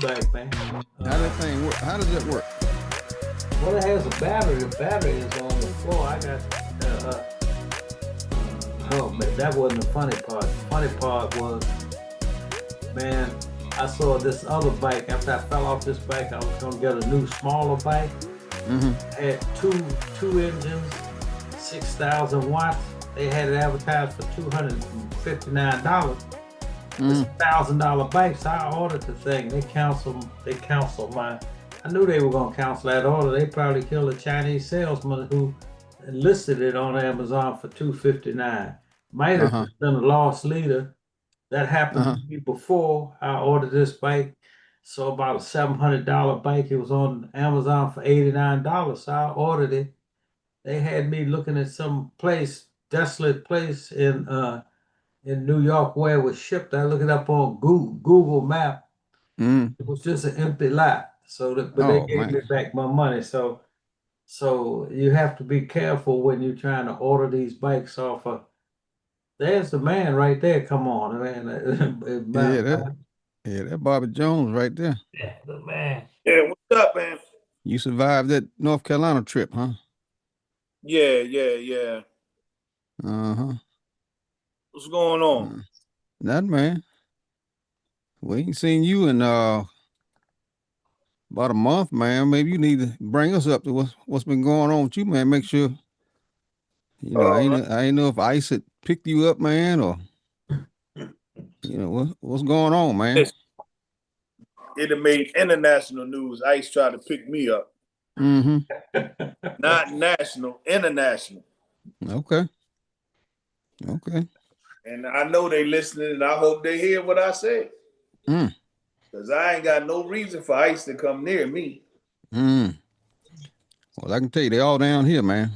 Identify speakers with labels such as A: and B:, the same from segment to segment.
A: e-bike, man.
B: How that thing work? How does that work?
A: Well, it has a battery. The battery is on the floor. I got. Oh man, that wasn't the funny part. The funny part was, man, I saw this other bike. After I fell off this bike, I was gonna get a new, smaller bike. Had two engines, 6,000 watts. They had it advertised for $259. It's $1,000 bike. So I ordered the thing. They canceled my. I knew they were gonna cancel that order. They probably killed a Chinese salesman who listed it on Amazon for $259. Might have been a lost leader. That happened to me before I ordered this bike. So about a $700 bike. It was on Amazon for $89. So I ordered it. They had me looking at some place, desolate place in New York where it was shipped. I looked it up on Google Map. It was just an empty lot. But they gave me back my money. So you have to be careful when you're trying to order these bikes off of. There's the man right there. Come on, man.
B: That Bobby Jones right there.
A: Yeah, the man.
C: Yeah, what's up, man?
B: You survived that North Carolina trip, huh?
C: Yeah. What's going on?
B: Nothing, man. We ain't seen you in about a month, man. Maybe you need to bring us up to what's been going on with you, man. Make sure, I ain't know if ICE had picked you up, man, or what's going on, man.
C: It have made international news. ICE tried to pick me up. Not national, international.
B: Okay.
C: And I know they listening, and I hope they hear what I said. Because I ain't got no reason for ICE to come near me.
B: Well, I can tell you, they all down here, man.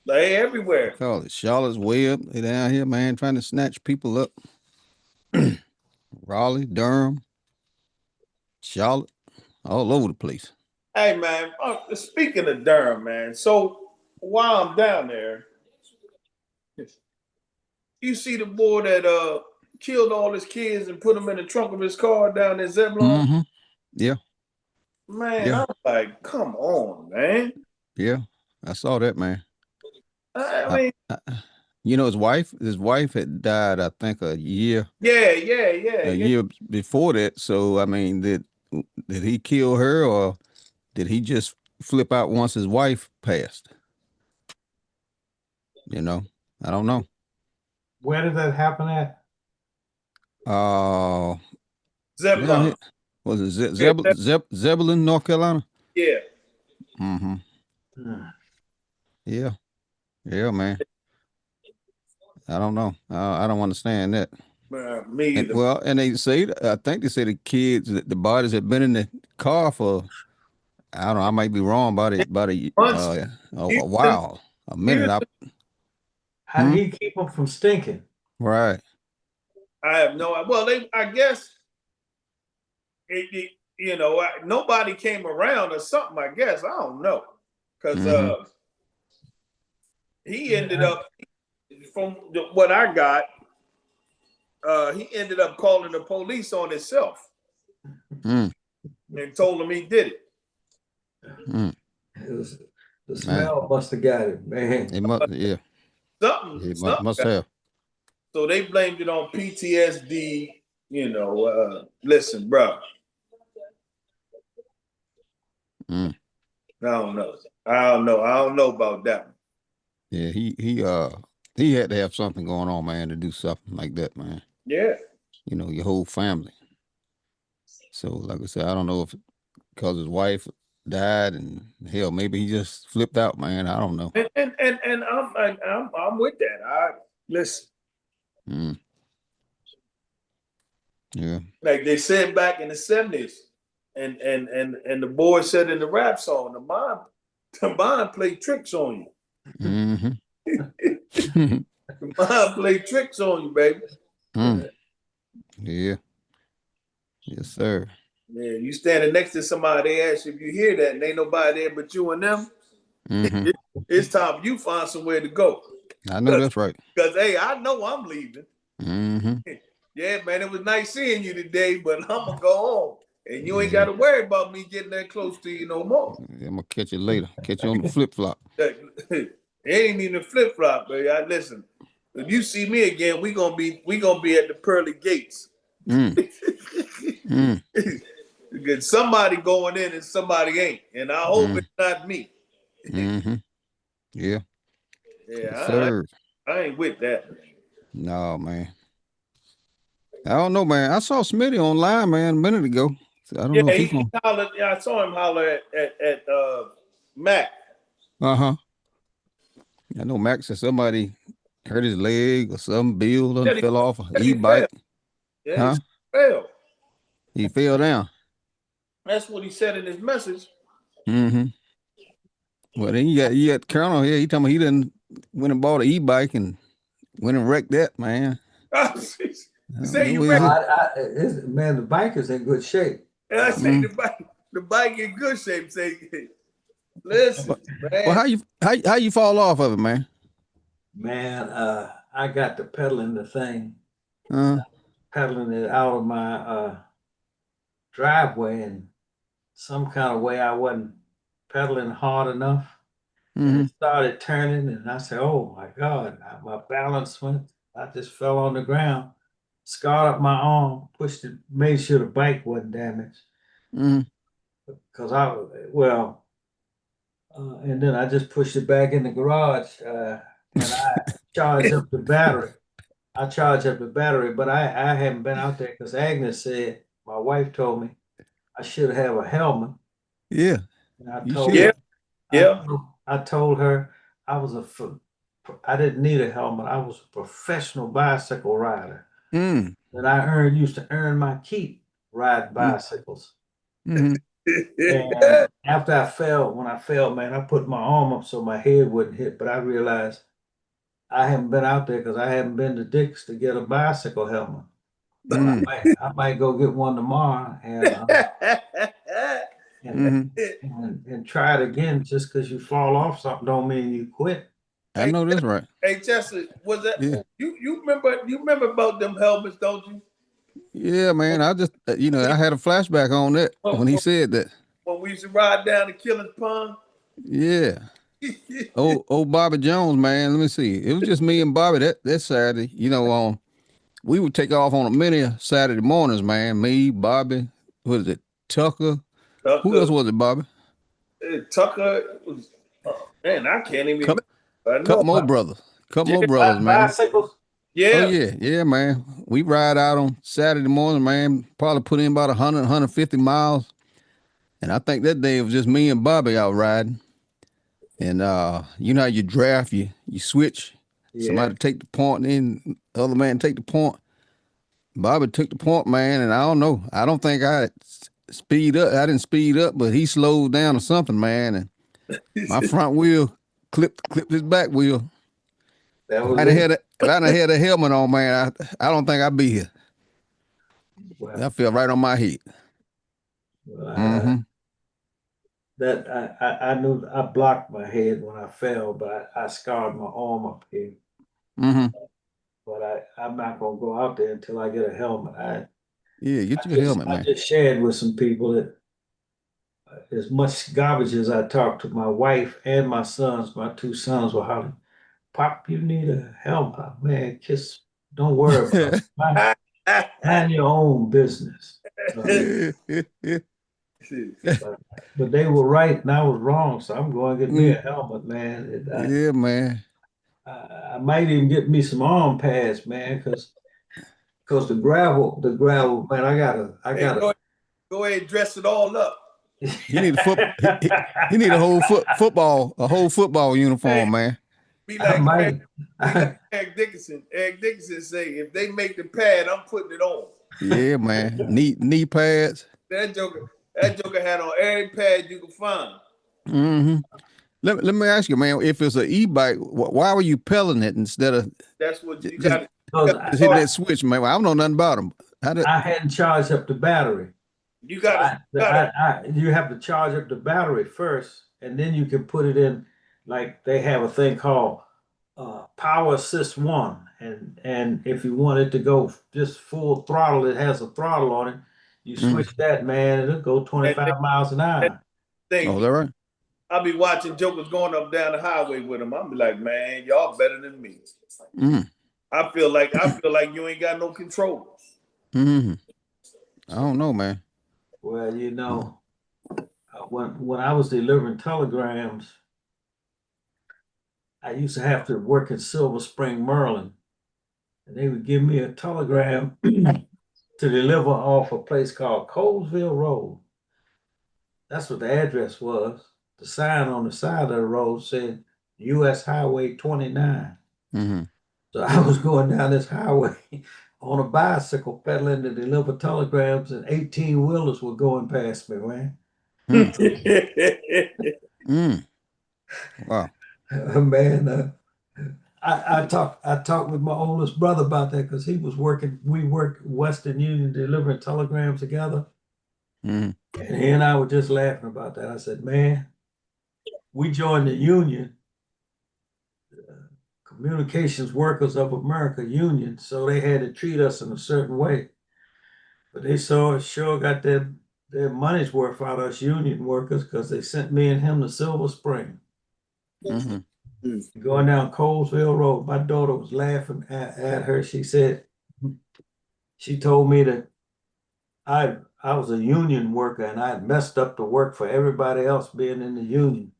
C: They everywhere.
B: Call it Charlotte's Web. They down here, man, trying to snatch people up. Raleigh, Durham, Charlotte, all over the place.
C: Hey, man, speaking of Durham, man, so while I'm down there, you see the boy that killed all his kids and put them in the trunk of his car down in Zebulon?
B: Yeah.
C: Man, I'm like, come on, man.
B: Yeah, I saw that, man.
C: I mean,
B: his wife had died, I think, a year.
C: A
B: year before that. So, I mean, did he kill her, or did he just flip out once his wife passed? I don't know.
A: Where did that happen at?
C: Zebulon.
B: Was it Zebulon, North Carolina?
C: Yeah.
B: Yeah, man. I don't know. I don't understand that.
C: Me either.
B: And I think they say the kids, the bodies had been in the car for, I don't know, I might be wrong about a while, a minute.
A: How did he keep them from stinking?
B: Right.
C: I have no. Well, I guess nobody came around or something. I guess I don't know, because he ended up, from what I got, he ended up calling the police on himself and told him he did it.
A: The smell must have got it, man.
B: It must, yeah.
C: Something
B: must have.
C: So they blamed it on PTSD. Listen, bro. I don't know. I don't know about that one.
B: Yeah, he had to have something going on, man, to do something like that, man.
C: Yeah.
B: Your whole family. So, like I said, I don't know if because his wife died, and hell, maybe he just flipped out, man. I don't know.
C: And I'm with that. Listen.
B: Yeah.
C: Like they said back in the 70s, and the boy said in the rap song, the mind play tricks on you. The mind play tricks on you, baby.
B: Yeah. Yes, sir.
C: Yeah, you standing next to somebody, they ask you if you hear that, and ain't nobody there but you and them. It's time for you find somewhere to go.
B: I know that's right.
C: Because, hey, I know I'm leaving. Yeah, man, it was nice seeing you today, but I'm going to go home. And you ain't got to worry about me getting that close to you no more.
B: I'm gonna catch you later. Catch you on the flip flop.
C: It ain't even a flip flop, baby. Listen. If you see me again, we gonna be at the pearly gates. Because somebody going in and somebody ain't, and I hope it's not me.
B: Yeah.
C: Yeah, I ain't with that.
B: No, man. I don't know, man. I saw Smitty online, man, a minute ago. So I don't know if he's going.
C: I saw him holler at Mac.
B: I know Mac said somebody hurt his leg or something. Bill done fell off an e-bike.
C: Yeah, he fell.
B: He fell down.
C: That's what he said in his message.
B: Well, then you got Colonel here. He told me he done went and bought an e-bike and went and wrecked that, man.
C: Say you wrecked
A: man, the bike is in good shape.
C: And I say the bike in good shape. Say, listen, man.
B: Well, how you fall off of it, man?
A: Man, I got to pedaling the thing, pedaling it out of my driveway, and some kind of way I wasn't pedaling hard enough. And it started turning, and I said, "Oh my God!" My balance went. I just fell on the ground, scarred up my arm, pushed it, made sure the bike wasn't damaged. Because and then I just pushed it back in the garage, and I charged up the battery. But I haven't been out there because Agnes said, my wife told me I should have a helmet.
B: Yeah.
A: And I told her,
C: yeah.
A: I told her I didn't need a helmet. I was a professional bicycle rider. And I used to earn my keep riding bicycles. And after when I fell, man, I put my arm up so my head wouldn't hit. But I realized I haven't been out there because I haven't been to Dick's to get a bicycle helmet. I might go get one tomorrow and try it again. Just because you fall off something don't mean you quit.
B: I know that's right.
C: Hey, Chester, was that you remember about them helmets, don't you?
B: Yeah, man. I just I had a flashback on that when he said that.
C: When we used to ride down to Killer's Pond.
B: Yeah. old Bobby Jones, man. Let me see. It was just me and Bobby that Saturday. We would take off on a many Saturday mornings, man. Me, Bobby, what is it? Tucker. Who else was it, Bobby?
C: Tucker was. Man, I can't even.
B: Couple more brothers, man.
A: Bicycles.
C: Yeah.
B: Oh yeah, man. We ride out on Saturday morning, man. Probably put in about 100, 150 miles. And I think that day it was just me and Bobby out riding. And you know how you draft, you switch. Yeah. Somebody take the point, and then the other man take the point. Bobby took the point, man, and I don't know. I don't think I speed up. I didn't speed up, but he slowed down or something, man. And my front wheel clipped his back wheel. If I had a helmet on, man, I don't think I'd be here. Well, I fell right on my head.
A: I knew I blocked my head when I fell, but I scarred my arm up here. But I'm not gonna go out there until I get a helmet.
B: Get you a helmet, man.
A: I just shared with some people that as much garbage as I talked to my wife and my sons, my two sons were hollering, "Pop, you need a helmet, man. Don't worry about it. Mind your own business." But they were right and I was wrong, so I'm going to get me a helmet, man.
B: Man.
A: I might even get me some arm pads, man, because the gravel, man. I gotta
C: go ahead and dress it all up.
B: He need a whole football uniform, man.
C: Be like Eric Dickinson. Eric Dickinson say, if they make the pad, I'm putting it on.
B: Yeah, man. Knee pads.
C: That joker had on every pad you can find.
B: Let me ask you, man, if it's an e-bike, why were you pedaling it instead of
C: that's what you got
B: hitting that switch, man? I don't know nothing about them.
A: I hadn't charged up the battery.
C: You got
A: you have to charge up the battery first, and then you can put it in. Like they have a thing called Power Assist 1, and if you want it to go just full throttle, it has a throttle on it. You switch that, man, it'll go 25 miles an hour.
C: Thing,
B: Oh, is that right?
C: I'll be watching jokers going up down the highway with them. I'll be like, man, y'all better than me. I feel like you ain't got no control.
B: I don't know, man.
A: Well, you know, when I was delivering telegrams, I used to have to work in Silver Spring, Maryland, and they would give me a telegram to deliver off a place called Colesville Road. That's what the address was. The sign on the side of the road said US Highway 29. So I was going down this highway on a bicycle pedaling to deliver telegrams, and 18-wheelers were going past me, man.
B: Wow.
A: Man, I talked with my oldest brother about that because he was working. We worked Western Union delivering telegrams together, and he and I were just laughing about that. I said, "Man, we joined the union, Communications Workers of America union, so they had to treat us in a certain way. But they sure got their money's worth out of us union workers because they sent me and him to Silver Spring." Going down Colesville Road, my daughter was laughing at her. She said, she told me that I was a union worker and I had messed up the work for everybody else being in the union.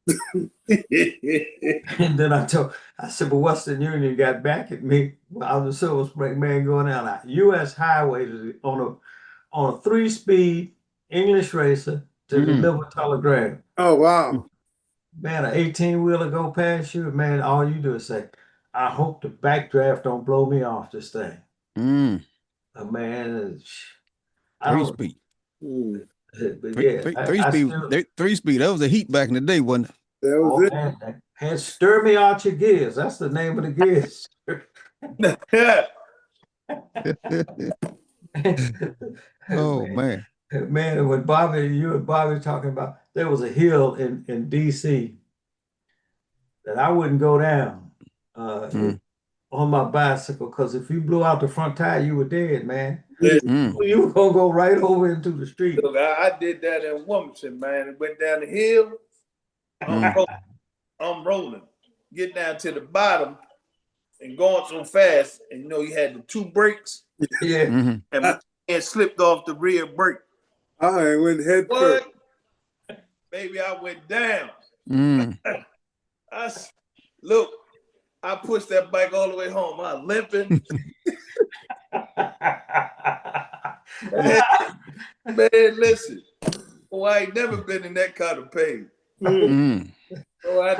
A: And then I said, but Western Union got back at me. I was a Silver Spring man going down a US highway on a 3-speed English racer to deliver telegram.
D: Oh, wow.
A: Man, an 18-wheeler go past you, man, all you do is say, I hope the backdraft don't blow me off this thing. Man, I don't.
B: 3-speed.
A: But yeah,
B: 3-speed. That was a heat back in the day, wasn't it?
D: That was it.
A: Man, had stir me out your gears. That's the name of the gears.
B: Oh man.
A: Man, when you and Bobby talking about, there was a hill in DC that I wouldn't go down on my bicycle because if you blew out the front tire, you were dead, man. You were gonna go right over into the street.
C: Look, I did that in Wilmington, man. It went down the hill. I'm rolling, get down to the bottom, and going so fast, and you know you had the 2 brakes.
A: Yeah,
C: and my hand slipped off the rear brake.
D: I went head first.
C: Baby, I went down. I pushed that bike all the way home. I limping. man, listen. Oh, I ain't never been in that kind of pain. So I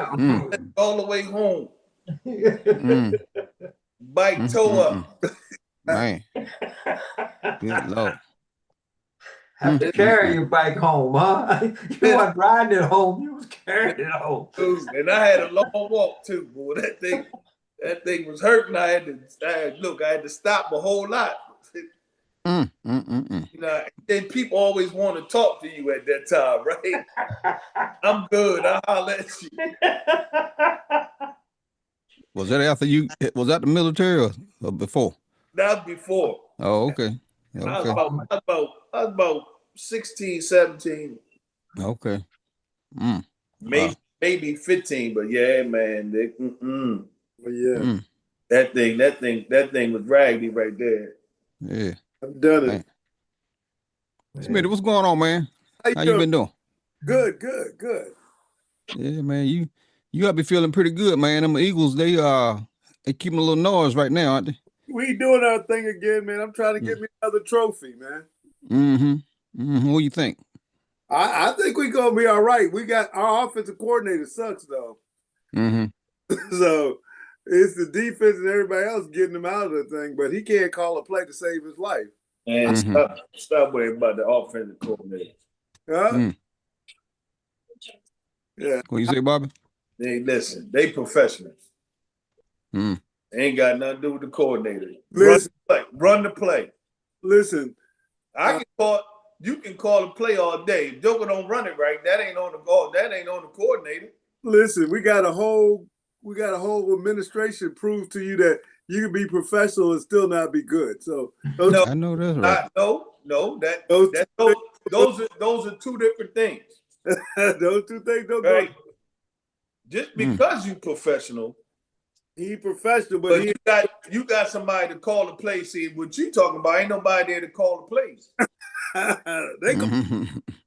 C: all the way home. Bike toe up.
B: Man. Good Lord.
A: Have to carry your bike home, huh? You weren't riding it home, you was carrying it home.
C: And I had a long walk too, boy. That thing was hurting. I had to stop a whole lot. You know, then people always want to talk to you at that time, right? I'm good. I'll holler at you.
B: Was that after was that the military or before?
C: That was before.
B: Oh, okay.
C: I was about 16, 17.
B: Okay.
C: Maybe 15, but yeah, man.
D: But yeah.
C: That thing was raggedy right there.
B: Yeah.
D: I've done it.
B: Smitty, what's going on, man? How you been doing?
D: Good.
B: Yeah, man. You gotta be feeling pretty good, man. Them Eagles, they keeping a little noise right now, aren't they?
D: We doing our thing again, man. I'm trying to get me another trophy, man.
B: What do you think?
D: I think we're gonna be all right. We got our offensive coordinator sucks though. So it's the defense and everybody else getting him out of the thing, but he can't call a play to save his life.
C: And stop worrying about the offensive coordinator.
D: Huh? Yeah.
B: What you say, Bobby?
C: Hey, listen, they professionals. They ain't got nothing to do with the coordinator.
D: Listen,
C: Run the play.
D: Listen,
C: you can call a play all day. If Joker don't run it right, that ain't on the coordinator.
D: Listen, we got a whole administration prove to you that you can be professional and still not be good. So
C: no,
B: I know that's right.
C: No,
D: Those
C: those are two different things.
D: those two things don't
C: Right.
D: go.
C: Just because you professional,
D: He professional,
C: but you got somebody to call the play. See what you talking about? Ain't nobody there to call the plays.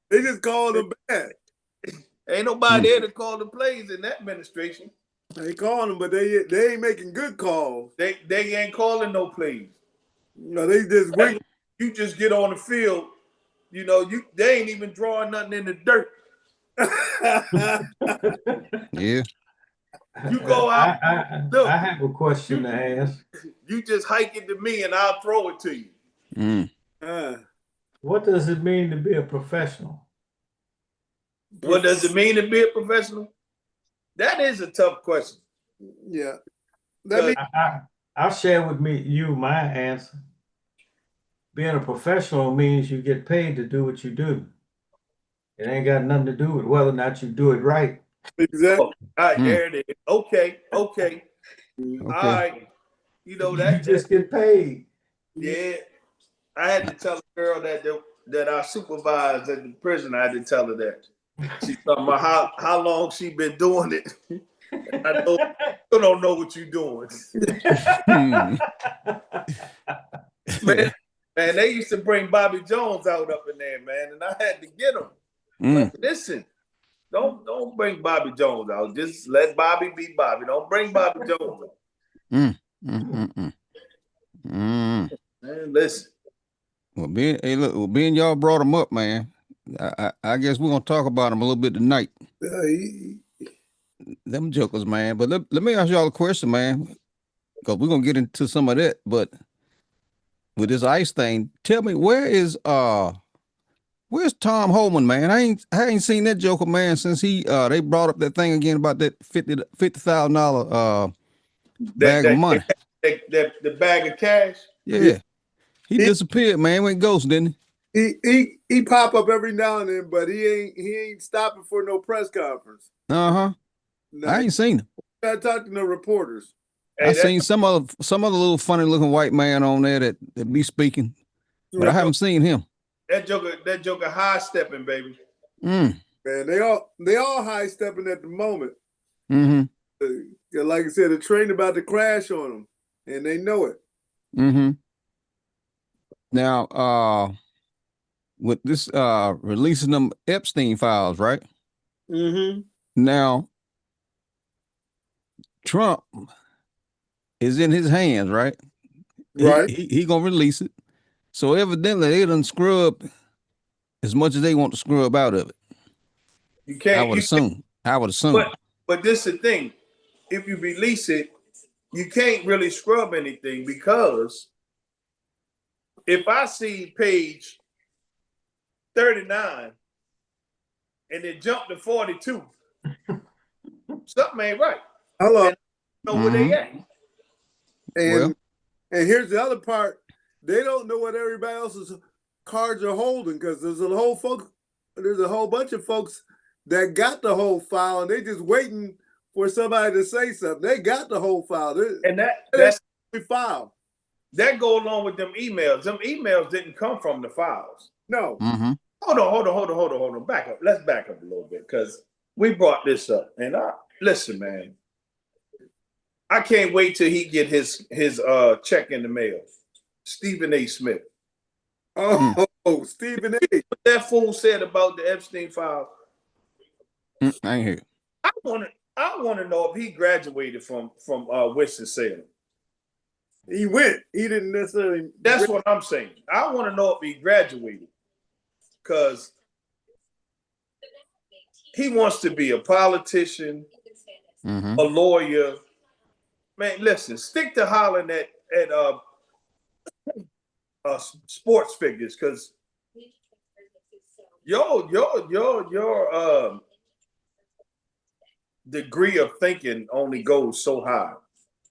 D: they just call them bad.
C: Ain't nobody there to call the plays in that administration.
D: They call them, but they ain't making good calls.
C: They ain't calling no plays.
D: No, they just wait.
C: You just get on the field. You know, they ain't even drawing nothing in the dirt.
B: Yeah.
C: You go out.
A: I have a question to ask.
C: You just hike it to me and I'll throw it to you.
A: What does it mean to be a professional?
C: What does it mean to be a professional? That is a tough question.
D: Yeah.
A: I'll share with you my answer. Being a professional means you get paid to do what you do. It ain't got nothing to do with whether or not you do it right.
D: Exactly.
C: All right, there it is. Okay. All right. You know that
A: you just get paid.
C: Yeah. I had to tell a girl that I supervised at the prison. I had to tell her that. She's talking about how long she been doing it. I know you don't know what you're doing. Man, they used to bring Bobby Jones out up in there, man, and I had to get him. Like, listen, don't bring Bobby Jones out. Just let Bobby be Bobby. Don't bring Bobby Jones out. Man, listen.
B: Well, being y'all brought him up, man. I guess we're gonna talk about him a little bit tonight. Them jokers, man. But let me ask y'all a question, man, because we're gonna get into some of that. But with this ICE thing, tell me where's Tom Holman, man? I ain't seen that joker, man, since they brought up that thing again about that $50,000 bag of money.
C: The bag of cash.
B: Yeah. He disappeared, man. Went ghost, didn't
D: he? He pop up every now and then, but he ain't stopping for no press conference.
B: No, I ain't seen him.
D: I talked to no reporters.
B: Hey, I seen some other little funny looking white man on there that be speaking, but I haven't seen him.
C: That joker high stepping, baby.
D: Man, they all high stepping at the moment. Like I said, the train about to crash on them, and they know it.
B: Now, with this releasing them Epstein files, right? Now, Trump is in his hands, right?
D: Right.
B: He gonna release it. So evidently they done scrub as much as they want to scrub out of it.
C: You can't.
B: I would assume.
C: But this is the thing. If you release it, you can't really scrub anything, because if I see page 39 and it jumped to 42, something ain't right.
D: Hello.
C: And I know where they at.
D: And here's the other part. They don't know what everybody else's cards are holding, because there's a whole bunch of folks that got the whole file and they just waiting for somebody to say something. They got the whole file.
C: And that's
D: the file.
C: That go along with them emails. Them emails didn't come from the files.
D: No.
C: Hold on. Back up. Let's back up a little bit, because we brought this up. And listen, man. I can't wait till he get his check in the mail. Stephen A. Smith.
D: Oh, Stephen A.
C: What that fool said about the Epstein file.
B: I ain't hear.
C: I want to know if he graduated from Winston-Salem.
D: He went. He didn't necessarily.
C: That's what I'm saying. I want to know if he graduated, because he wants to be a politician, a lawyer. Man, listen, stick to hollering at sports figures, because your degree of thinking only goes so high.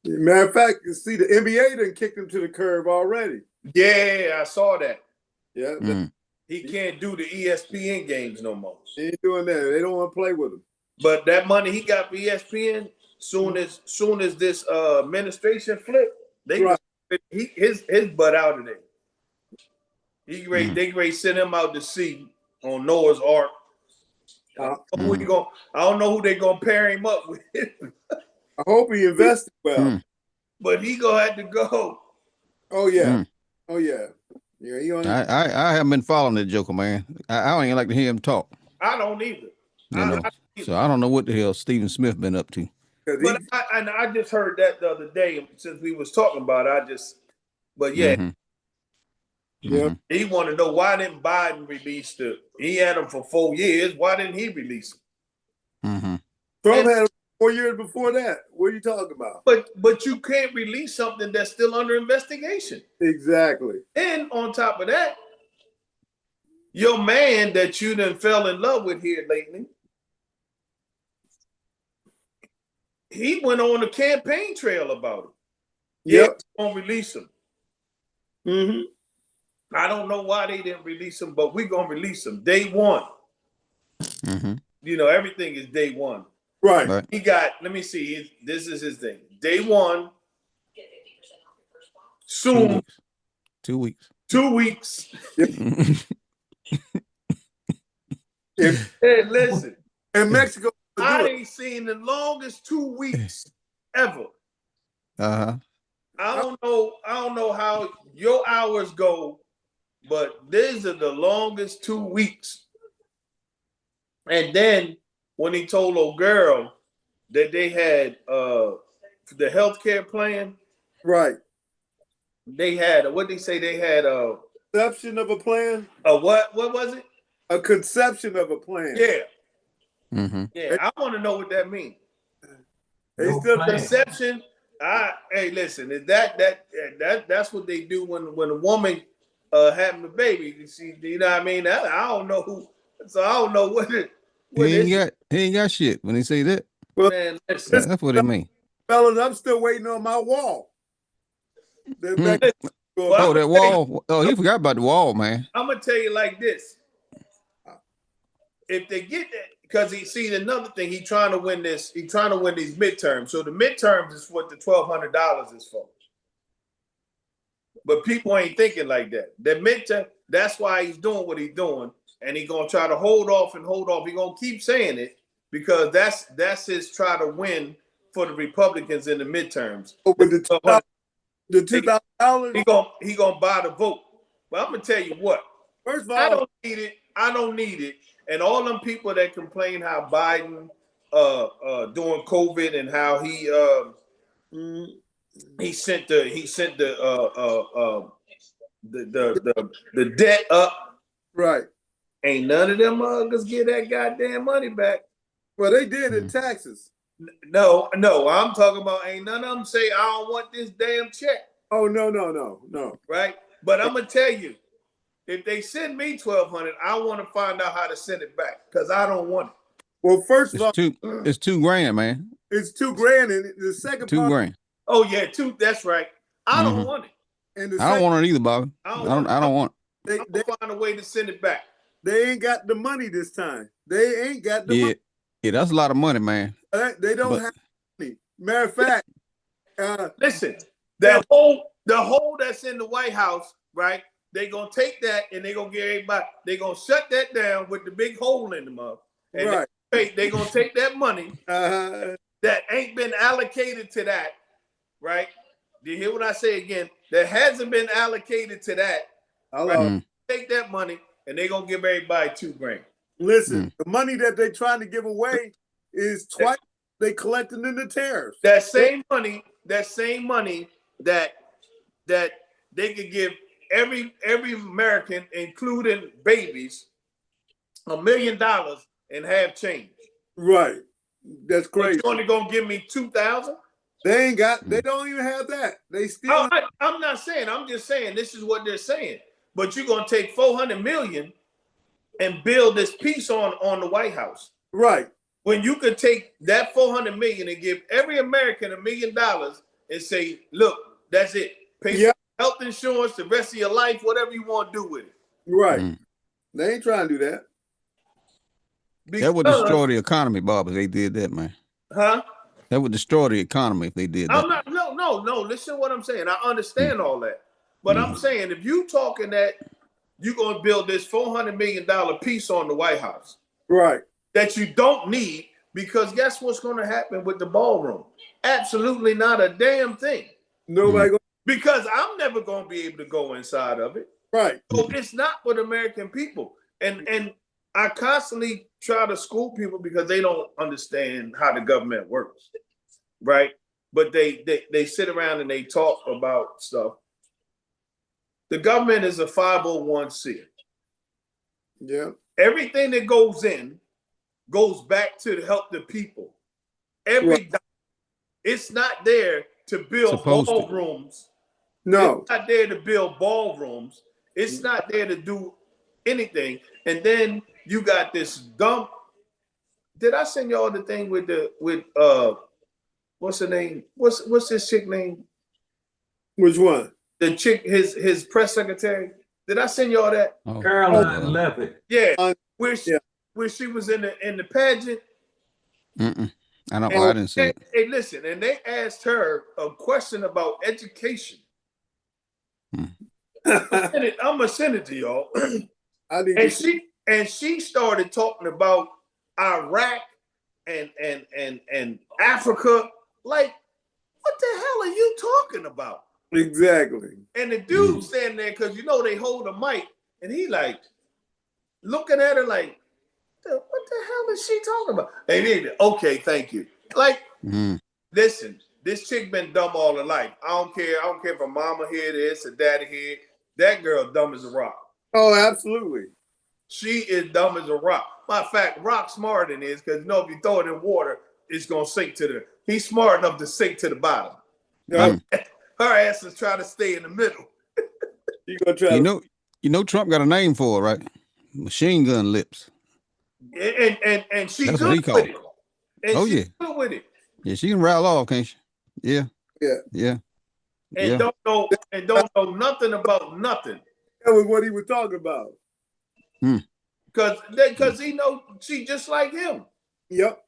D: Matter of fact, you see the NBA done kicked him to the curb already.
C: Yeah, I saw that.
D: Yeah.
C: He can't do the ESPN games no more.
D: He ain't doing that. They don't want to play with him.
C: But that money he got for ESPN, soon as this administration flip, his butt out of there. They ready to send him out to sea on Noah's Ark. I don't know who they gonna pair him up with.
D: I hope he invested well.
C: But he gonna have to go.
D: Oh yeah. Oh yeah. Yeah, he on
B: I haven't been following that Joker, man. I don't even like to hear him talk.
C: I don't either.
B: So I don't know what the hell Stephen Smith been up to.
C: But I just heard that the other day since we was talking about it. He want to know why didn't Biden release he had him for 4 years. Why didn't he release him?
D: Trump had him 4 years before that. What are you talking about?
C: But you can't release something that's still under investigation.
D: Exactly.
C: And on top of that, your man that you done fell in love with here lately, he went on a campaign trail about it.
D: Yep.
C: Gonna release him. I don't know why they didn't release him, but we're gonna release him day one. You know, everything is day one.
D: Right.
C: He got, let me see, this is his thing. Day one. Soon.
B: 2 weeks.
C: 2 weeks. Hey, listen.
D: In Mexico,
C: I ain't seen the longest 2 weeks ever. I don't know how your hours go, but these are the longest 2 weeks. And then when he told old girl that they had the healthcare plan,
D: right?
C: They had what they say they had a
D: conception of a plan.
C: What was it?
D: A conception of a plan.
C: Yeah. Yeah. I want to know what that means.
D: It's still
C: conception. Hey, listen, that's what they do when a woman having a baby. You see, you know what I mean? I don't know who. So I don't know what it.
B: He ain't got shit when he say that.
D: Well,
C: man, listen,
B: that's what it mean.
D: Fellas, I'm still waiting on my wall.
B: That wall. Oh, he forgot about the wall, man.
C: I'm gonna tell you like this. If they get that, because he see another thing, he trying to win this. He trying to win these midterms. So the midterms is what the $1,200 is for. But people ain't thinking like that. The midterm, that's why he's doing what he's doing, and he's gonna try to hold off. He's gonna keep saying it because that's his try to win for the Republicans in the midterms.
D: With the $2,000,
C: he gonna buy the vote. But I'm gonna tell you what.
D: First of all,
C: I don't need it. And all them people that complain how Biden doing COVID and how he sent the debt up.
D: Right.
C: Ain't none of them muggers get that goddamn money back.
D: Well, they did in taxes.
C: No, I'm talking about ain't none of them say I don't want this damn check.
D: Oh no.
C: Right, but I'm gonna tell you, if they send me $1,200, I want to find out how to send it back because I don't want it.
D: Well, first of all,
B: it's $2,000, man.
D: It's $2,000, and the second
B: $2,000.
C: Oh yeah, that's right. I don't want it.
B: And I don't want it either, Bobby. I don't want
C: it. They find a way to send it back.
D: They ain't got the money this time. They ain't got the money.
B: Yeah, that's a lot of money, man.
D: They don't have money. Matter of fact,
C: listen, the hole that's in the White House, right? They gonna take that and they gonna get everybody. They gonna shut that down with the big hole in the mug. And
D: right.
C: They gonna take that money that ain't been allocated to that, right? Do you hear what I say again? That hasn't been allocated to that. Right? Take that money and they gonna give everybody $2,000.
D: Listen, the money that they trying to give away is twice they collected in the tariffs.
C: That same money that they could give every American, including babies, $1 million and have change.
D: Right. That's crazy.
C: But you only gonna give me 2,000?
D: They ain't got. They don't even have that. They still.
C: I'm not saying. I'm just saying this is what they're saying. But you're gonna take $400 million and build this piece on the White House,
D: right?
C: When you could take that $400 million and give every American $1 million and say, "Look, that's it. Pay health insurance the rest of your life, whatever you want to do with it."
D: Right. They ain't trying to do that.
B: That would destroy the economy, Bob, if they did that, man.
C: Huh?
B: That would destroy the economy if they did that.
C: No. Listen to what I'm saying. I understand all that. But I'm saying if you talking that you're going to build this $400 million piece on the White House.
D: Right.
C: That you don't need, because guess what's going to happen with the ballroom? Absolutely not a damn thing.
D: Nobody going.
C: Because I'm never going to be able to go inside of it.
D: Right.
C: So it's not for the American people. And I constantly try to school people because they don't understand how the government works, right? But they sit around and they talk about stuff. The government is a 501c.
D: Yeah.
C: Everything that goes in goes back to help the people. It's not there to build ballrooms.
D: No.
C: It's not there to build ballrooms. It's not there to do anything. And then you got this dump. Did I send y'all the thing with what's her name? What's this chick name?
D: Which one?
C: The chick, his press secretary. Did I send y'all that?
A: Oh, Caroline Levitt.
C: Yeah, where she was in the pageant.
B: I didn't see it.
C: Hey, listen, and they asked her a question about education. I'm gonna send it to y'all. And she started talking about Iraq and Africa. Like, what the hell are you talking about?
D: Exactly.
C: And the dude standing there, because they hold a mic, and he like looking at her like, what the hell is she talking about? And he, okay, thank you. Like, listen, this chick been dumb all her life. I don't care if her mama hear this or daddy hear. That girl dumb as a rock.
D: Oh, absolutely.
C: She is dumb as a rock. Matter of fact, rock smarter than this, because if you throw it in water, it's gonna sink he's smart enough to sink to the bottom. Her ass is trying to stay in the middle.
D: You gonna try
B: Trump got a name for it, right? Machine gun lips.
C: And she
B: That's
C: good
B: what he called
C: with
B: it.
C: And
B: oh
C: she's
B: yeah,
C: good with it.
B: Yeah, she can rattle off, can't she? Yeah.
C: And don't know nothing about nothing.
D: That was what he was talking about.
C: Because he know she just like him.
D: Yep.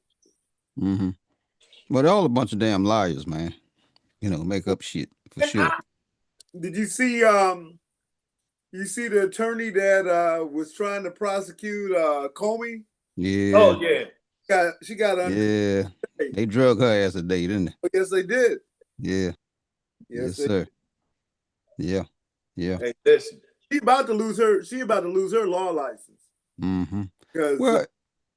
B: But they're all a bunch of damn liars, man. Make up shit for sure.
D: Did you see the attorney that was trying to prosecute Comey?
C: Yeah. Oh yeah.
D: She got under.
B: Yeah. They drug her ass today, didn't they?
D: Yes, they did.
B: Yeah. Yes, sir. Yeah.
C: Hey, listen.
D: She about to lose her law license.
B: Well,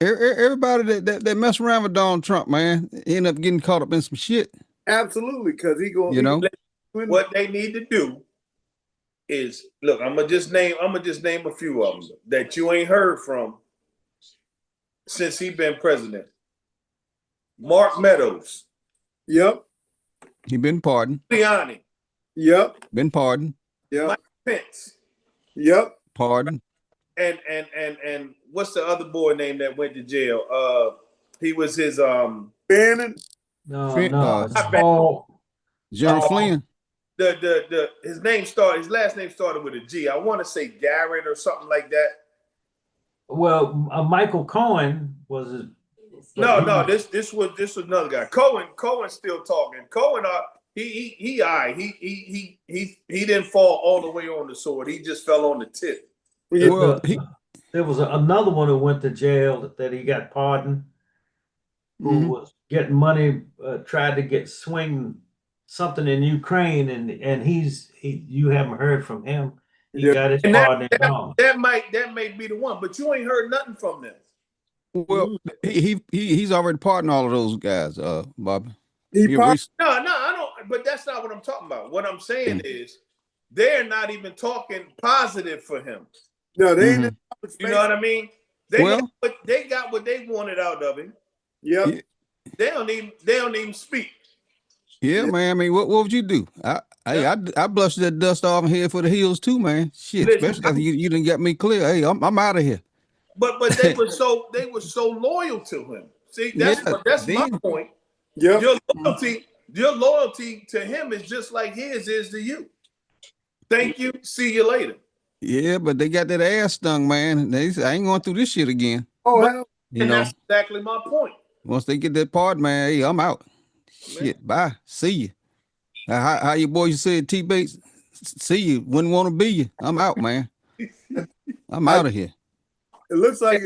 B: everybody that mess around with Donald Trump, man, end up getting caught up in some shit.
D: Absolutely, because
C: what they need to do is look. I'm gonna just name a few of them that you ain't heard from since he been president. Mark Meadows.
D: Yep.
B: He been pardoned.
C: Giuliani.
D: Yep.
B: Been pardoned.
D: Yep.
C: Mike Pence.
D: Yep.
B: Pardon.
C: And what's the other boy name that went to jail? He was his
D: Bannon.
A: No, Paul.
B: John Flynn.
C: His last name started with a G. I want to say Garrett or something like that.
A: Well, Michael Cohen was his.
C: No, this was another guy. Cohen's still talking. Cohen, he didn't fall all the way on the sword. He just fell on the tip.
A: There was another one who went to jail that he got pardoned, who was getting money, tried to swing something in Ukraine, and you haven't heard from him. He got his pardon.
C: That may be the one, but you ain't heard nothing from them.
B: Well, he's already pardoned all of those guys, Bobby.
C: No, I don't. But that's not what I'm talking about. What I'm saying is they're not even talking positive for him.
D: No, they ain't.
C: You know what I mean? They got what they wanted out of him.
D: Yep.
C: They don't even speak.
B: Yeah, man. I mean, what would you do? I blushed that dust off and head for the hills too, man. Shit,
C: listen,
B: especially after you didn't get me clear. Hey, I'm out of here.
C: But they were so loyal to him. See, that's my point.
D: Yeah.
C: Your loyalty to him is just like his is to you. Thank you. See you later.
B: Yeah, but they got that ass stung, man. They say, I ain't going through this shit again.
C: That's exactly my point.
B: Once they get that part, man, hey, I'm out. Man. Shit, bye. See you. How your boy said, T-Bates, see you. Wouldn't want to be you. I'm out, man. I'm out of here.
D: It looks like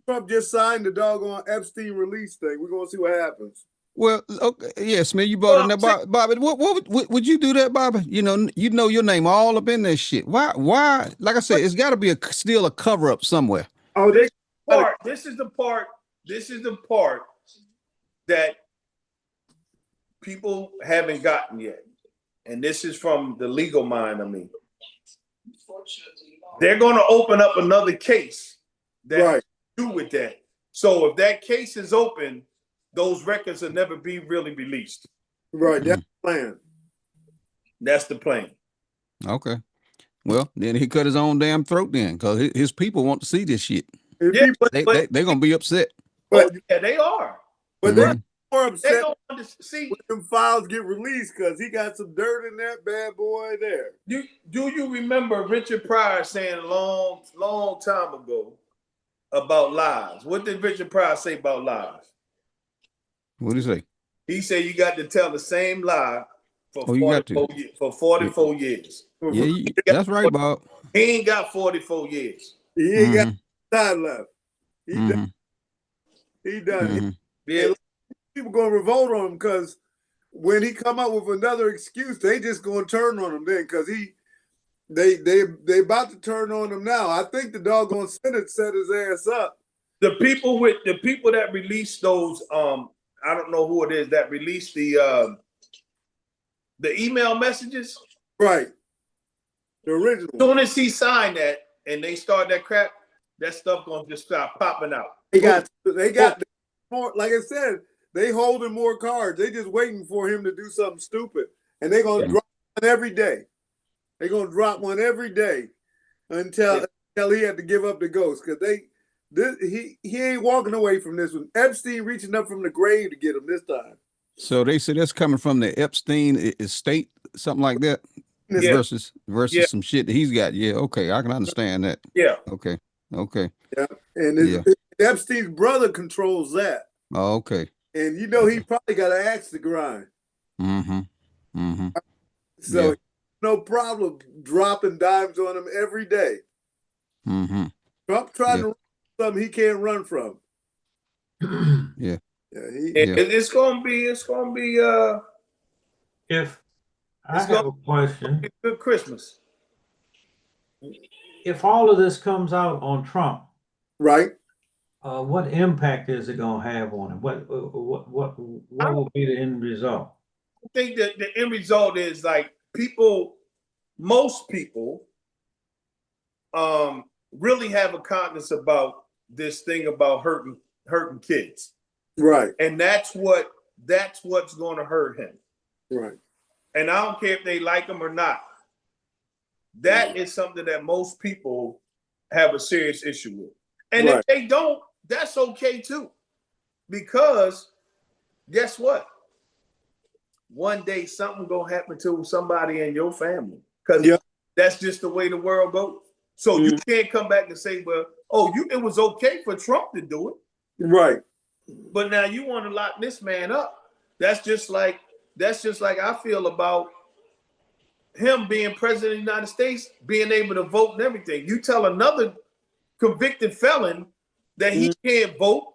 D: Trump just signed the doggone Epstein release thing. We're gonna see what happens.
B: Well, okay, yeah, Smith, you brought it up, Bobby. What would you do that, Bobby? You know your name all up in that shit. Why? Like I said, it's got to be still a cover up somewhere.
D: Oh,
C: this is the part that people haven't gotten yet, and this is from the legal mind. I mean, they're going to open up another case that has to do with that. So if that case is open, those records will never be really released.
D: Right, that's the plan.
C: That's the plan.
B: Okay. Well, then he cut his own damn throat then, because his people want to see this shit.
C: Yeah,
B: they're going to be upset.
C: But yeah, they are.
D: But they're more upset
C: they don't see
D: when them files get released because he got some dirt in that bad boy there.
C: Do you remember Richard Pryor saying a long time ago about lies? What did Richard Pryor say about lies?
B: What did he say?
C: He said you got to tell the same lie for 44 years.
B: Yeah, that's right, Bob.
C: He ain't got 44 years.
D: He ain't got time left. He done.
C: Yeah.
D: People gonna revolt on him because when he come up with another excuse, they just gonna turn on him then because they about to turn on him now. I think the doggone Senate set his ass up.
C: The people that released those I don't know who it is that released the email messages.
D: Right. The original.
C: As soon as he signed that and they start that crap, that stuff gonna just start popping out.
D: They got more, like I said, they holding more cards. They just waiting for him to do something stupid. And they're gonna drop one every day. They're gonna drop one every day until he had to give up the ghost. Because he ain't walking away from this one. Epstein reaching up from the grave to get him this time.
B: So they say that's coming from the Epstein estate, something like that, versus some shit that he's got. Yeah, okay, I can understand that.
C: Yeah.
B: Okay.
D: Yeah, and Epstein's brother controls that.
B: Oh, okay.
D: And he probably got an axe to grind. So no problem dropping dimes on him every day. Trump trying to run something he can't run from.
C: It's gonna be
A: if I have a question.
C: Good Christmas.
A: If all of this comes out on Trump,
D: right?
A: What impact is it going to have on him? What will be the end result?
C: I think that the end result is like most people, really have a conscience about this thing about hurting kids,
D: right?
C: And that's what's going to hurt him,
D: right?
C: And I don't care if they like him or not. That is something that most people have a serious issue with. And if they don't, that's okay too. Because guess what? One day something gonna happen to somebody in your family. Because that's just the way the world goes. So you can't come back and say, well, it was okay for Trump to do it.
D: Right.
C: But now you want to lock this man up. That's just like I feel about him being president of the United States, being able to vote and everything. You tell another convicted felon that he can't vote,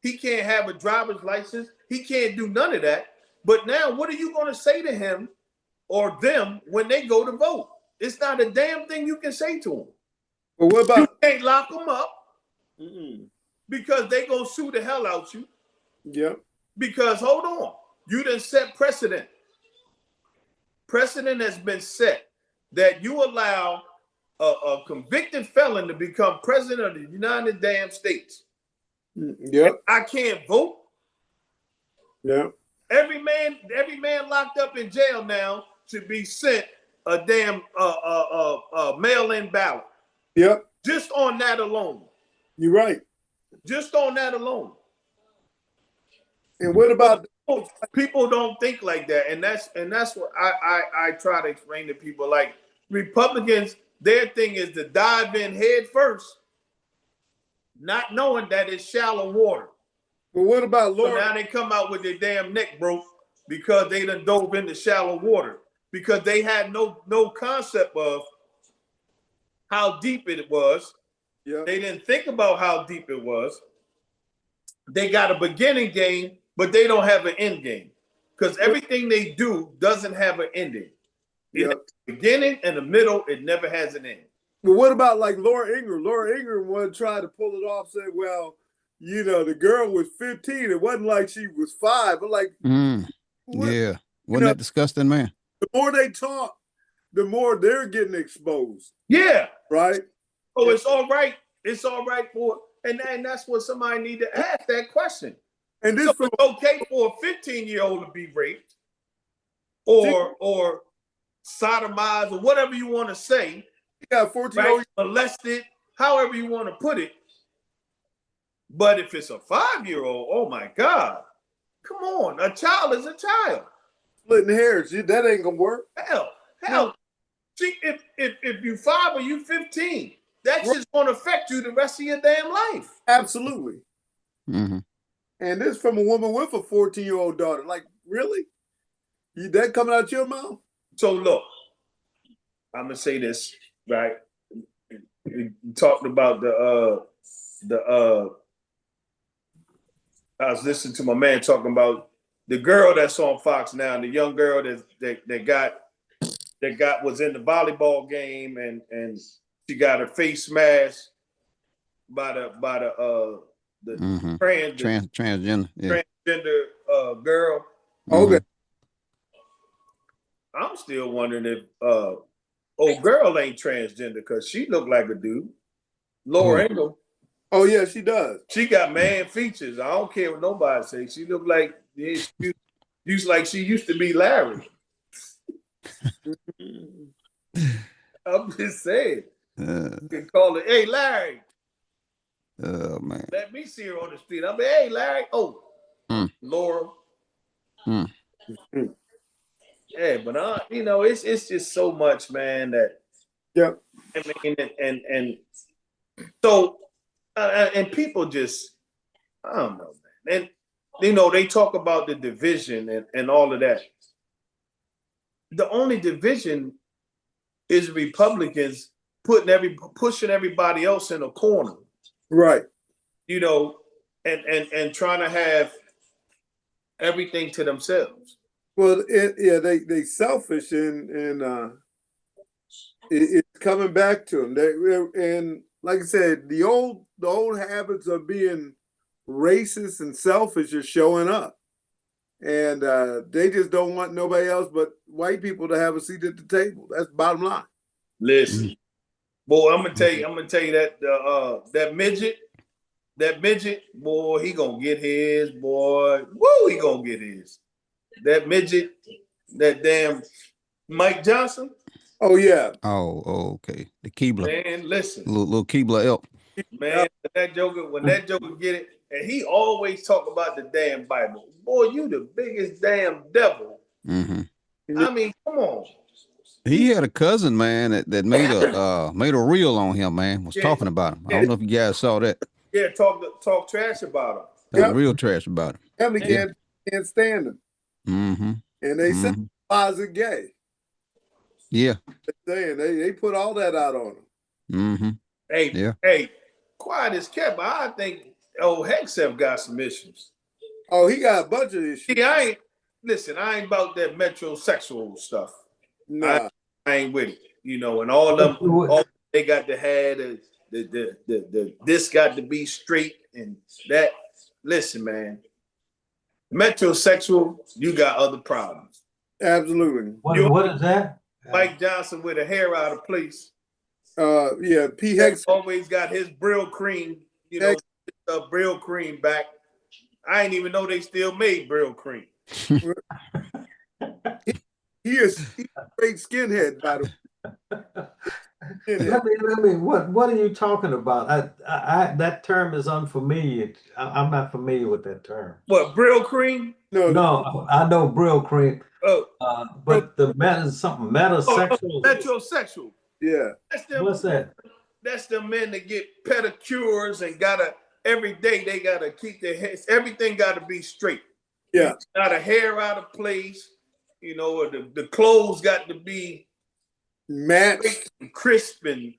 C: he can't have a driver's license, he can't do none of that. But now what are you going to say to him or them when they go to vote? It's not a damn thing you can say to them.
D: Well, what about
C: you can't lock them up because they going to sue the hell out you.
D: Yeah.
C: Because hold on, you done set precedent. Precedent has been set that you allow a convicted felon to become president of the United damn States.
D: Yeah.
C: I can't vote.
D: Yeah.
C: Every man locked up in jail now should be sent a damn mail-in ballot.
D: Yep.
C: Just on that alone.
D: You're right.
C: Just on that alone.
D: And what about
C: people don't think like that, and that's what I try to explain to people. Like Republicans, their thing is to dive in head first, not knowing that it's shallow water.
D: Well, what about
C: So now they come out with their damn neck broke because they done dove into shallow water because they had no concept of how deep it was
D: Yeah.
C: They didn't think about how deep it was. They got a beginning game, but they don't have an end game. Because everything they do doesn't have an ending. It has a beginning and a middle. It never has an end.
D: Well, what about like Laura Ingraham? Laura Ingraham wanted to try to pull it off, say, well, you know, the girl was 15. It wasn't like she was 5. But like,
B: yeah. Wasn't that disgusting, man?
D: The more they talk, the more they're getting exposed.
C: Yeah.
D: Right?
C: Oh, it's all right. It's all right for, and that's what somebody need to ask that question.
D: And this
C: so it's okay for a 15-year-old to be raped or sodomized or whatever you want to say.
D: Yeah, 14-year-old
C: molested, however you want to put it. But if it's a 5-year-old, oh my God. Come on. A child is a child.
D: Splitting hairs, that ain't gonna work.
C: Hell. See, if you 5 or you 15, that's just gonna affect you the rest of your damn life.
D: Absolutely.
B: Mm-hmm.
D: And this from a woman with a 14-year-old daughter. Like, really? That coming out your mouth? So
C: look, I'm gonna say this, right? We talked about I was listening to my man talking about the girl that's on Fox now, the young girl that was in the volleyball game and she got her face smashed by the
B: transgender
C: girl.
D: Okay.
C: I'm still wondering if old girl ain't transgender because she looked like a dude. Laura Ingraham.
D: Oh yeah, she does.
C: She got man features. I don't care what nobody says. She looked like she used to be Larry. I'm just saying. You can call it, hey Larry.
B: Oh man.
C: Let me see her on the street. I'm like, hey Larry. Oh, Laura. Yeah, but it's just so much, man. That I mean, and so and people just I don't know, man. And they talk about the division and all of that. The only division is Republicans pushing everybody else in a corner,
D: right?
C: And trying to have everything to themselves.
D: Well, they selfish and it's coming back to them. And like I said, the old habits of being racist and selfish are showing up, and they just don't want nobody else but white people to have a seat at the table. That's bottom line.
C: Listen, boy, I'm gonna tell you that that midget, boy, he gonna get his, boy. Woo, he gonna get his. That midget, that damn Mike Johnson.
D: Oh yeah.
B: Oh, okay. The Keebler.
C: Man, listen.
B: Little Keebler elk.
C: Man, when that joker get it, and he always talk about the damn Bible. Boy, you the biggest damn devil.
B: Mm-hmm.
C: I mean, come on.
B: He had a cousin, man, that made a reel on him, man. Was talking about him. I don't know if you guys saw that.
C: Yeah, talk trash about him.
B: Talk real trash about him.
D: Family can't stand him.
B: Mm-hmm.
D: And they said closet gay.
B: Yeah.
D: They put all that out on him.
B: Mm-hmm.
C: Hey, quiet as kept. I think old Hexef got some issues.
D: Oh, he got a bunch of issues.
C: See, I ain't about that metrosexual stuff.
D: Nah.
C: I ain't with it. And all they got to have the this got to be straight and that. Listen, man. Metrosexual, you got other problems.
D: Absolutely.
A: What is that?
C: Mike Johnson with a hair out of place.
D: P. Hex
C: always got his Brill cream, Brill cream back. I didn't even know they still made Brill cream.
D: He is a great skinhead, by the way.
A: Let me. What are you talking about? I that term is unfamiliar. I'm not familiar with that term.
C: What, Brill cream?
D: No,
A: I know Brill cream. But the something metasexual.
C: Metrosexual.
D: Yeah.
A: What's that?
C: That's the men that get pedicures and every day they gotta keep their heads. Everything gotta be straight.
D: Yeah.
C: Got a hair out of place. Or the clothes got to be
D: matched
C: and crisp and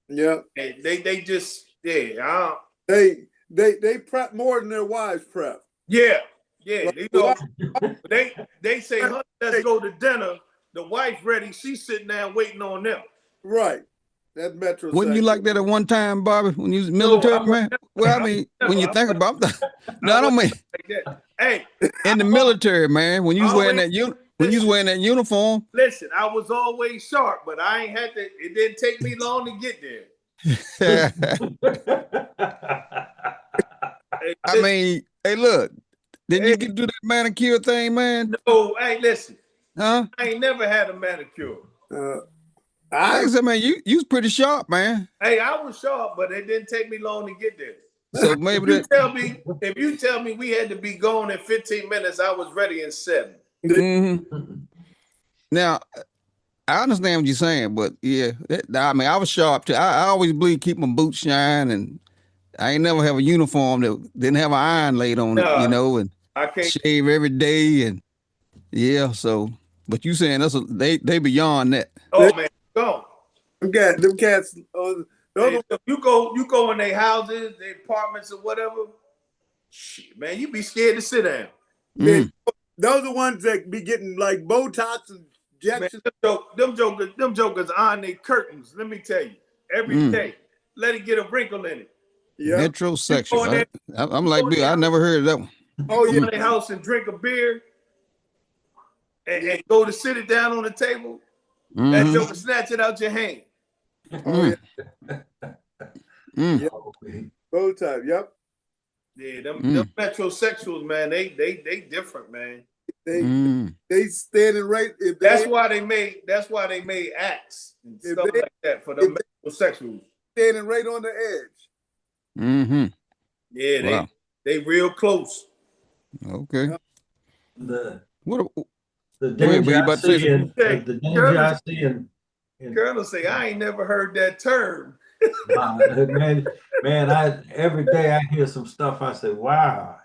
D: Yeah.
C: And they just
D: They prep more than their wives prep.
C: yeah.
D: Like,
C: You know, they say, honey, let's go to dinner. The wife ready, she's sitting there waiting on them.
D: right. That's metrosexual.
B: Wasn't you like that at one time, Bobby, when you was military, man? Well, I mean, when you think about that, no, I don't mean
C: like that. Hey,
B: in the military, man. When you was wearing
C: always,
B: that when you was wearing that uniform.
C: listen, I was always sharp, but I ain't had to. It didn't take me long to get there. Hey,
B: I mean, hey, look, didn't you get to do that manicure thing, man?
C: no, hey, listen,
B: Huh?
C: I ain't never had a manicure.
B: Like I said, man, you was pretty sharp, man.
C: Hey, I was sharp, but it didn't take me long to get there.
B: So maybe
C: if you tell me we had to be gone in 15 minutes, I was ready in 7.
B: Now, I understand what you're saying, but yeah, I mean, I was sharp too. I always believe keep my boots shine, and I ain't never have a uniform that didn't have an iron laid on it, you know, and
C: I can't
B: shave every day, and yeah. So, but you saying they beyond that?
C: Oh man, go.
D: Them cats.
C: Hey, you go in their houses, their apartments, or whatever. Shit, man, you be scared to sit down.
D: Man, those are ones that be getting like Botox and injections.
C: Man, them jokers on their curtains. Let me tell you, every day, let it get a wrinkle in it.
D: Yeah,
B: metrosexual. I'm like Bill. I never heard of that one.
C: Oh, you go in their house and drink a beer, and go to sit it down on the table. That joker snatch it out your hand.
D: Oh yeah. Yep. Botox. Yep.
C: Yeah, them metrosexuals, man, they different, man.
D: They standing right.
C: That's why they made acts and stuff like that for them metrosexuals.
D: Standing right on the edge.
C: Yeah, they real close.
B: Okay.
A: The
B: the
A: danger I see in
C: Colonel say, I ain't never heard that term.
A: man, every day I hear some stuff. I say, wow.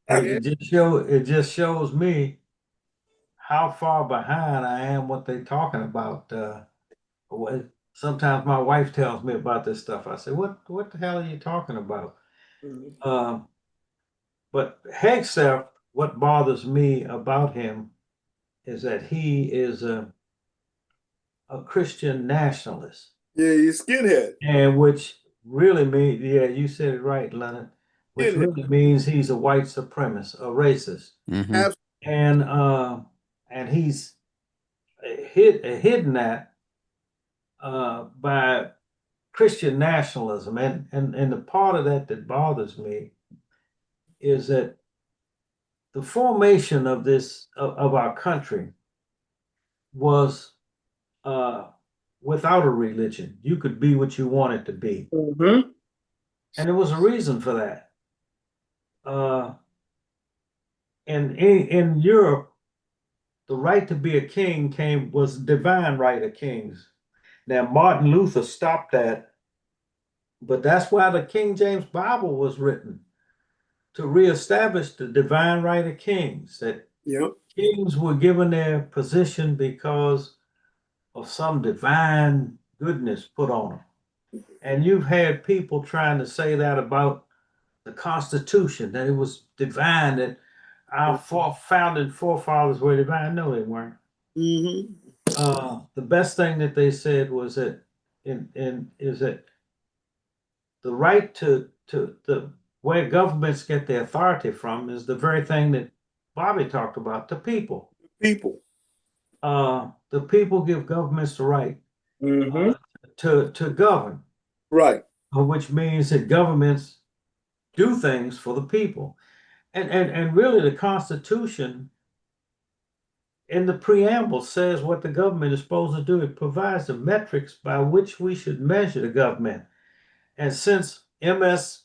A: It just shows me how far behind I am what they talking about. Sometimes my wife tells me about this stuff. I say, what the hell are you talking about? But Hegseth, what bothers me about him is that he is a Christian nationalist.
D: Yeah, he's skinhead.
A: And which really means, yeah, you said it right, Leonard, which really means he's a white supremacist, a racist. And he's hidden that by Christian nationalism. And the part of that bothers me is that the formation of of our country was without a religion. You could be what you wanted to be. And there was a reason for that. In Europe, the right to be a king was divine right of kings. Now, Martin Luther stopped that, but that's why the King James Bible was written, to reestablish the divine right of kings, that kings were given their position because of some divine goodness put on them. And you've had people trying to say that about the Constitution, that it was divine, that our founding forefathers were divine. No, they weren't. The best thing that they said was that is that the right to the where governments get their authority from is the very thing that Bobby talked about, the people. The people give governments the right to govern.
D: Right.
A: Which means that governments do things for the people. And really the Constitution in the preamble says what the government is supposed to do. It provides the metrics by which we should measure the government. And since MS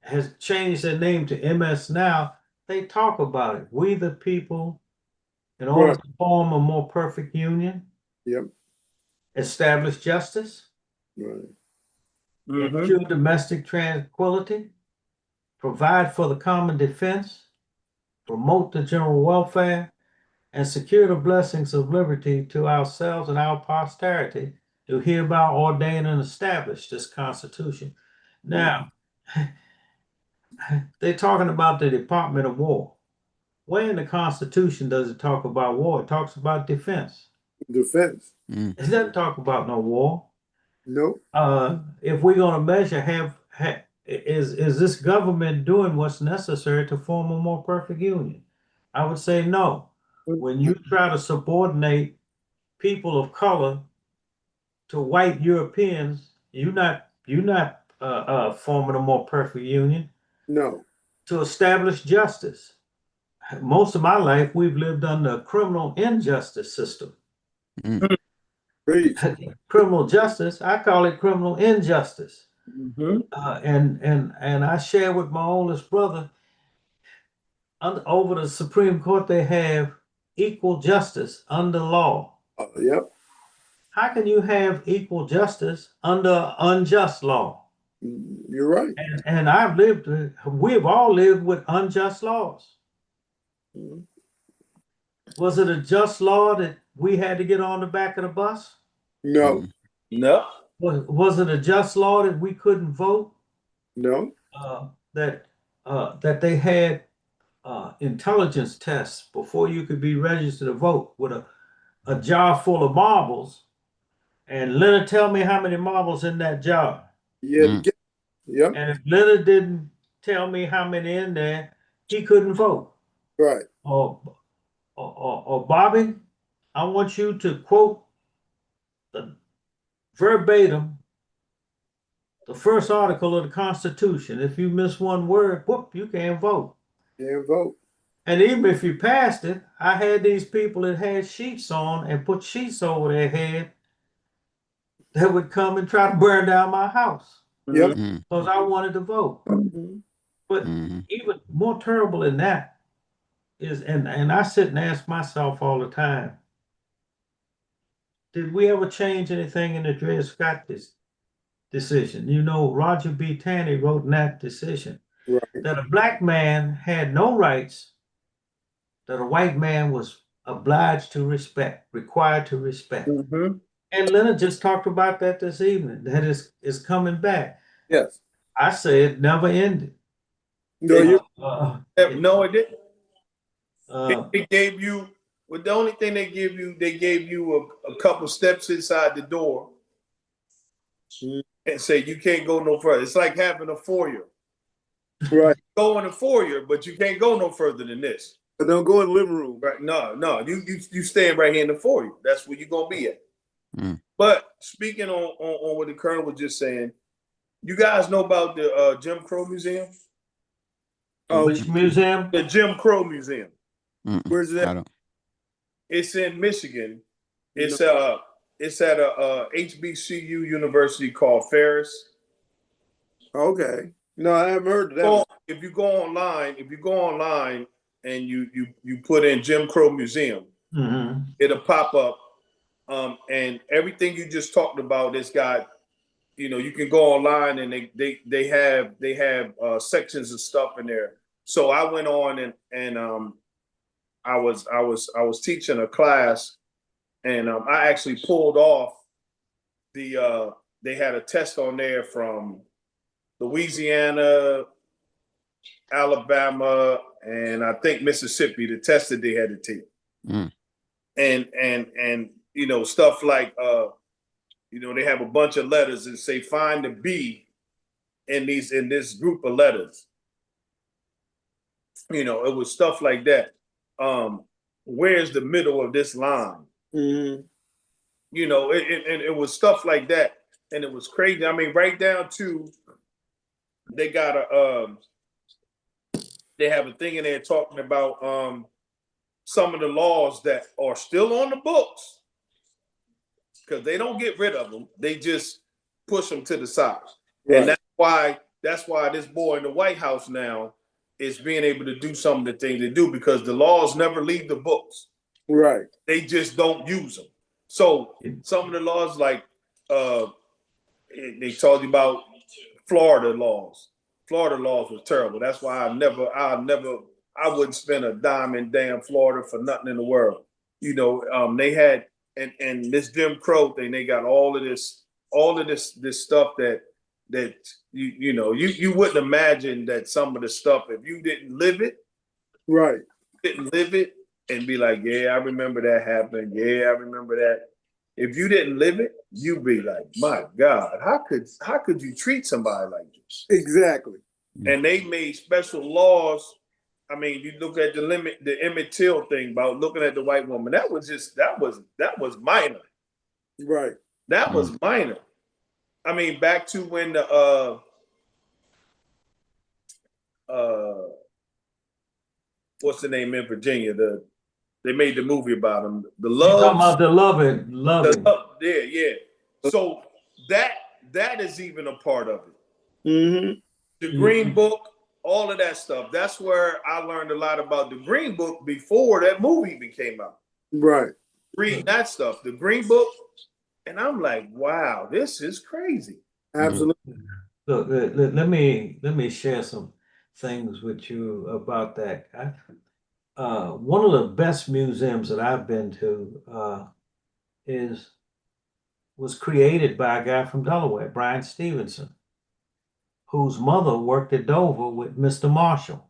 A: has changed their name to MS now, they talk about it. We the people, in order to form a more perfect union, establish justice, ensure domestic tranquility, provide for the common defense, promote the general welfare, and secure the blessings of liberty to ourselves and our posterity, who hereby ordain and establish this Constitution. Now, they're talking about the Department of War. Where in the Constitution does it talk about war? It talks about defense.
D: Defense.
A: It doesn't talk about no war.
D: Nope.
A: If we're going to measure, is this government doing what's necessary to form a more perfect union? I would say no. When you try to subordinate people of color to white Europeans, you're not forming a more perfect union.
D: No.
A: To establish justice. Most of my life, we've lived under a criminal injustice system. Criminal justice, I call it criminal injustice. And I share with my oldest brother, over the Supreme Court, they have equal justice under law.
D: Yep.
A: How can you have equal justice under unjust law?
D: You're right.
A: And we've all lived with unjust laws. Was it a just law that we had to get on the back of the bus?
D: No.
C: No.
A: Was it a just law that we couldn't vote?
D: No.
A: That they had intelligence tests before you could be registered to vote with a jar full of marbles, and Leonard, tell me how many marbles in that jar.
D: Yeah. Yep.
A: And if Leonard didn't tell me how many in there, he couldn't vote.
D: Right.
A: Or Bobby, I want you to quote verbatim the first article of the Constitution. If you miss one word, whoop, you can't vote.
D: Can't vote.
A: And even if you passed it, I had these people that had sheets on and put sheets over their head that would come and try to burn down my house.
D: Yep.
A: Because I wanted to vote. But even more terrible than that is, and I sit and ask myself all the time, did we ever change anything in the Dred Scott decision? You know, Roger B. Taney wrote in that decision that a black man had no rights that a white man was obliged to respect, required to respect. And Leonard just talked about that this evening, that is coming back.
D: Yes.
A: I say it never ended.
D: No,
C: no, it didn't. They gave you, well, the only thing they gave you a couple steps inside the door and say you can't go no further. It's like having a foyer.
D: Right.
C: Go in the foyer, but you can't go no further than this.
D: But don't go in the living room.
C: Right? No. You stand right here in the foyer. That's where you're gonna be at. But speaking on what the Colonel was just saying, you guys know about the Jim Crow Museum?
A: Which museum?
C: The Jim Crow Museum.
D: Where's that?
C: It's in Michigan. It's at a HBCU university called Ferris.
D: Okay. No, I haven't heard of that.
C: If you go online and you put in Jim Crow Museum, it'll pop up. And everything you just talked about, it's got, you can go online and they have sections of stuff in there. So I went on and I was teaching a class, and I actually pulled off they had a test on there from Louisiana, Alabama, and I think Mississippi, the test that they had to take. And stuff like they have a bunch of letters and say find the B in this group of letters. It was stuff like that. Where's the middle of this line? It was stuff like that, and it was crazy. I mean, right down to they got they have a thing in there talking about some of the laws that are still on the books, because they don't get rid of them. They just push them to the side. Right. And that's why this boy in the White House now is being able to do some of the things they do, because the laws never leave the books.
D: Right.
C: They just don't use them. So some of the laws, like they told you about Florida laws. Florida laws was terrible. That's why I wouldn't spend a dime in damn Florida for nothing in the world. They had and this Jim Crow thing, they got all of this stuff that you wouldn't imagine that some of the stuff, if you didn't live it,
D: right,
C: didn't live it and be like, yeah, I remember that happened. Yeah, I remember that. If you didn't live it, you'd be like, my God, how could you treat somebody like this?
D: exactly.
C: And they made special laws. I mean, you look at the Emmett Till thing about looking at the white woman. That was minor.
D: Right.
C: That was minor. I mean, back to when the what's the name in Virginia? They made the movie about him. The Love.
A: You're talking about the loving.
C: Yeah. So that is even a part of it.
D: Mm-hmm.
C: The Green Book, all of that stuff. That's where I learned a lot about the Green Book before that movie even came out.
D: Right.
C: Reading that stuff, the Green Book, and I'm like, wow, this is crazy.
D: Absolutely.
A: Look, let me share some things with you about that. One of the best museums that I've been to was created by a guy from Delaware, Brian Stevenson, whose mother worked at Dover with Mr. Marshall.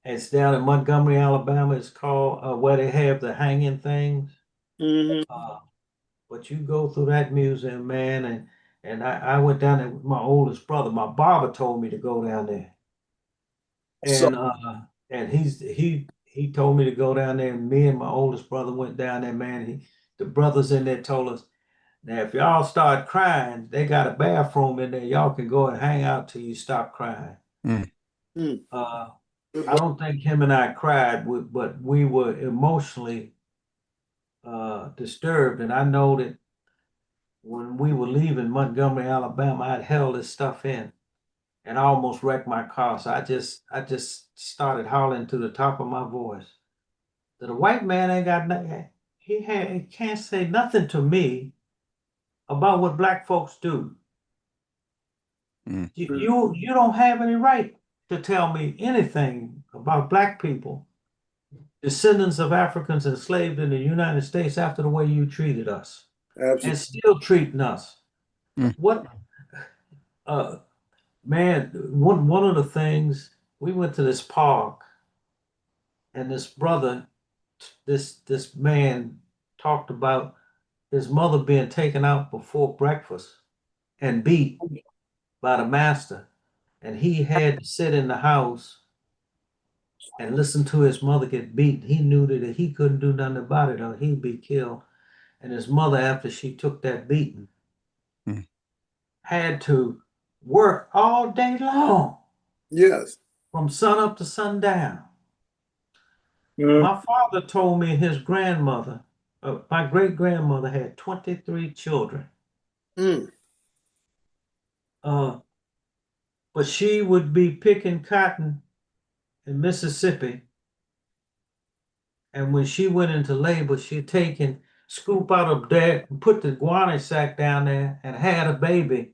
A: It's down in Montgomery, Alabama. It's called where they have the hanging things.
D: Mm-hmm.
A: But you go through that museum, man, and I went down there with my oldest brother. My barber told me to go down there. And he told me to go down there, and me and my oldest brother went down there, man. The brothers in there told us, now if y'all start crying, they got a bathroom in there. Y'all can go and hang out till you stop crying. I don't think him and I cried, but we were emotionally disturbed. And I know that when we were leaving Montgomery, Alabama, I'd held this stuff in and I almost wrecked my car. So I just started hollering to the top of my voice that a white man ain't got nothing. He can't say nothing to me about what black folks do. You don't have any right to tell me anything about black people, descendants of Africans enslaved in the United States, after the way you treated us. Absolutely. And still treating us. What man, one of the things, we went to this park and this brother, this man talked about his mother being taken out before breakfast and beat by the master. And he had to sit in the house and listen to his mother get beat. He knew that he couldn't do nothing about it or he'd be killed. And his mother, after she took that beating, had to work all day long.
D: Yes.
A: From sun up to sundown. My father told me his grandmother, my great grandmother, had 23 children. But she would be picking cotton in Mississippi. And when she went into labor, she'd take and scoop out of there and put the guano sack down there and had a baby.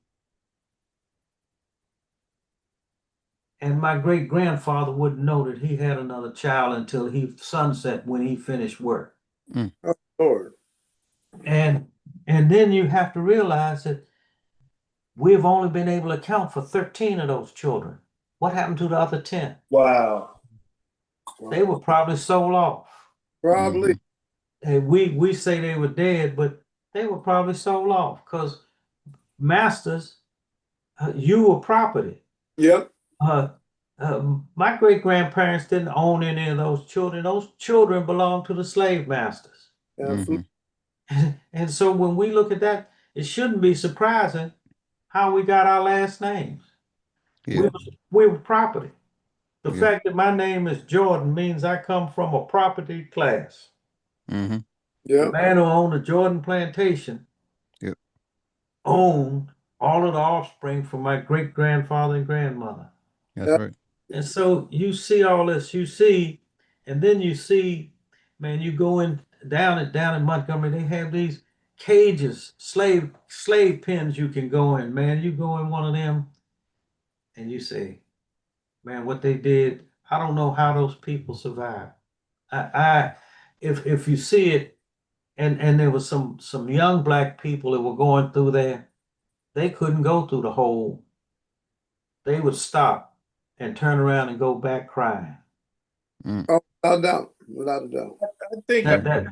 A: And my great grandfather wouldn't know that he had another child until sunset when he finished work.
D: Oh, Lord.
A: And then you have to realize that we've only been able to account for 13 of those children. What happened to the other 10?
C: Wow.
A: They were probably sold off.
D: Probably.
A: And we say they were dead, but they were probably sold off because masters, you were property.
D: Yep.
A: My great grandparents didn't own any of those children. Those children belonged to the slave masters.
D: Absolutely.
A: And so when we look at that, it shouldn't be surprising how we got our last names. Yeah. We were property. The fact that my name is Jordan means I come from a property class. The man who owned the Jordan plantation owned all of the offspring from my great grandfather and grandmother.
B: That's right.
A: And so you see all this, and then you see, man, you go down in Montgomery, they have these cages, slave pens you can go in, man. You go in one of them and you say, man, what they did, I don't know how those people survived. if you see it, and there was some young black people that were going through there, they couldn't go through the whole. They would stop and turn around and go back crying.
D: Oh, without a doubt. Without a doubt.
C: I think
A: That that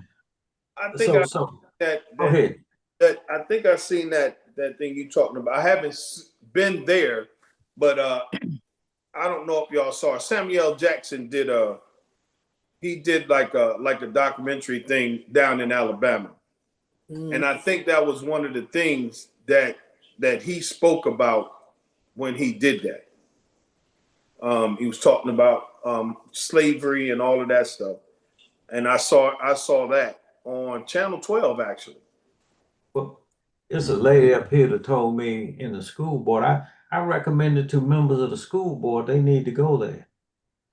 C: I think I
A: so go
C: that
A: ahead.
C: that I think I've seen that thing you talking about. I haven't been there, but I don't know if y'all saw Samuel Jackson did he did like a documentary thing down in Alabama. And I think that was one of the things that he spoke about when he did that. He was talking about slavery and all of that stuff. And I saw that on Channel 12 actually.
A: Well, there's a lady up here that told me in the school board. I recommended to members of the school board they need to go there,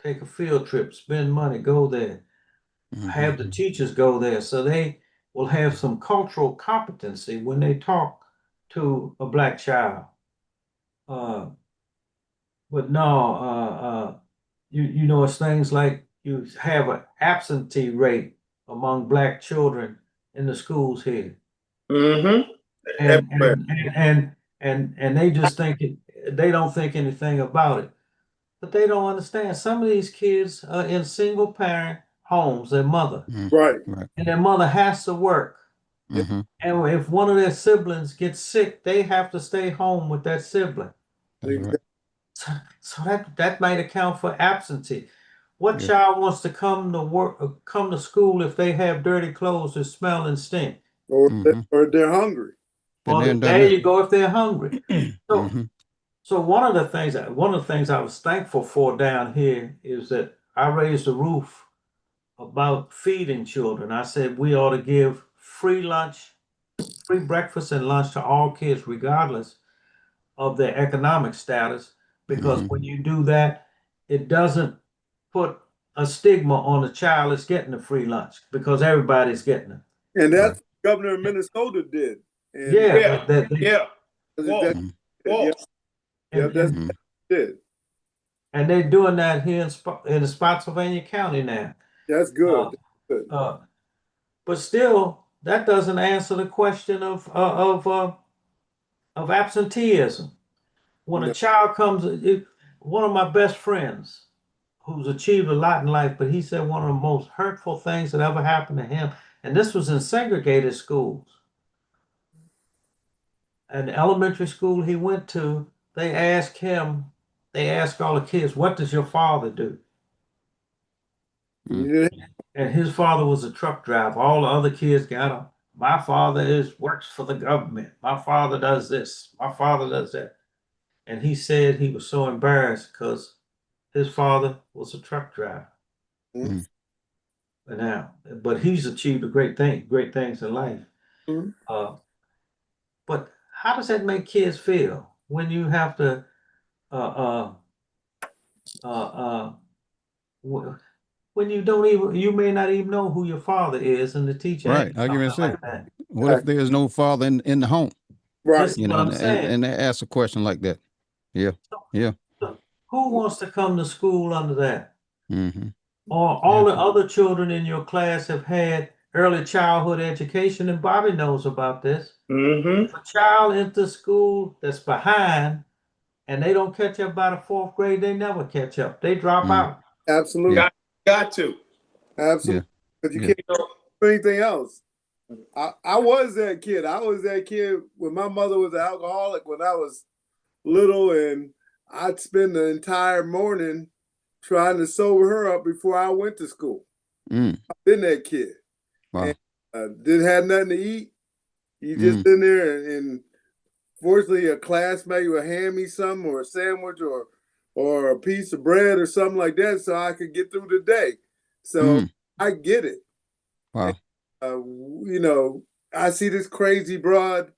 A: take a field trip, spend money, go there, have the teachers go there, so they will have some cultural competency when they talk to a black child. But no, you know, it's things like you have an absentee rate among black children in the schools here.
C: Mm-hmm.
A: and
C: Everywhere.
A: and they just think they don't think anything about it, but they don't understand some of these kids are in single parent homes, their mother
D: Right.
A: and their mother has to work,
B: Mm-hmm.
A: and if one of their siblings gets sick they have to stay home with that sibling.
B: That's right.
A: So that might account for absentee. What
B: Yeah.
A: child wants to come to work, come to school if they have dirty clothes that smell and stink?
D: Or they're hungry.
A: Well,
B: Been there
A: there
B: and
A: you go if they're hungry. So
B: done
A: So one of the things I was thankful for down here is that I raised the roof about feeding children. I said we ought to give free lunch, free breakfast and lunch to all kids, regardless of their economic status, because when you do that, it doesn't put a stigma on the child that's getting the free lunch because everybody's getting it.
D: And that's what the governor of Minnesota did. And
A: Yeah,
C: Yeah.
D: that-
C: Whoa.
A: and,
D: that's
A: and,
D: did.
A: and they're doing that here in Spotsylvania County now.
D: That's good. Good.
A: But still, that doesn't answer the question of absenteeism. When
D: No.
A: a child comes, one of my best friends, who's achieved a lot in life, but he said one of the most hurtful things that ever happened to him, and this was in segregated schools. And the elementary school he went to, they asked all the kids, "What does your father do?"
D: Yeah.
A: And his father was a truck driver. All the other kids got him. My father works for the government. My father does this. My father does that. And he said he was so embarrassed because his father was a truck driver.
D: Mhm.
A: But he's achieved great things in life.
D: Mhm.
A: But how does that make kids feel when you have to uh, uh, uh, when you may not even know who your father is, and the teacher
B: Right.
A: asks
B: I can
A: something
B: say,
A: like that.
B: what if there's no father in the home?
D: Right.
A: This is what I'm saying.
B: And they ask a question like that. Yeah. Yeah.
A: Who wants to come to school under that?
B: Mm-hmm.
A: Or all the other children in your class have had early childhood education, and Bobby knows about this.
C: Mm-hmm.
A: If a child enters school that's behind and they don't catch up by the fourth grade, they never catch up. They drop out.
D: Absolutely.
B: Yeah.
C: Got to.
D: Absolutely. Because you can't do anything else. I was that kid. I was that kid when my mother was an alcoholic when I was little, and I'd spend the entire morning trying to sober her up before I went to school. I've been that kid.
B: Wow.
D: And didn't have nothing to eat. You just in there, and fortunately, a classmate would hand me something, or a sandwich, or a piece of bread, or something like that, so I could get through the day. So I get it.
B: Wow.
D: And, I see this crazy broad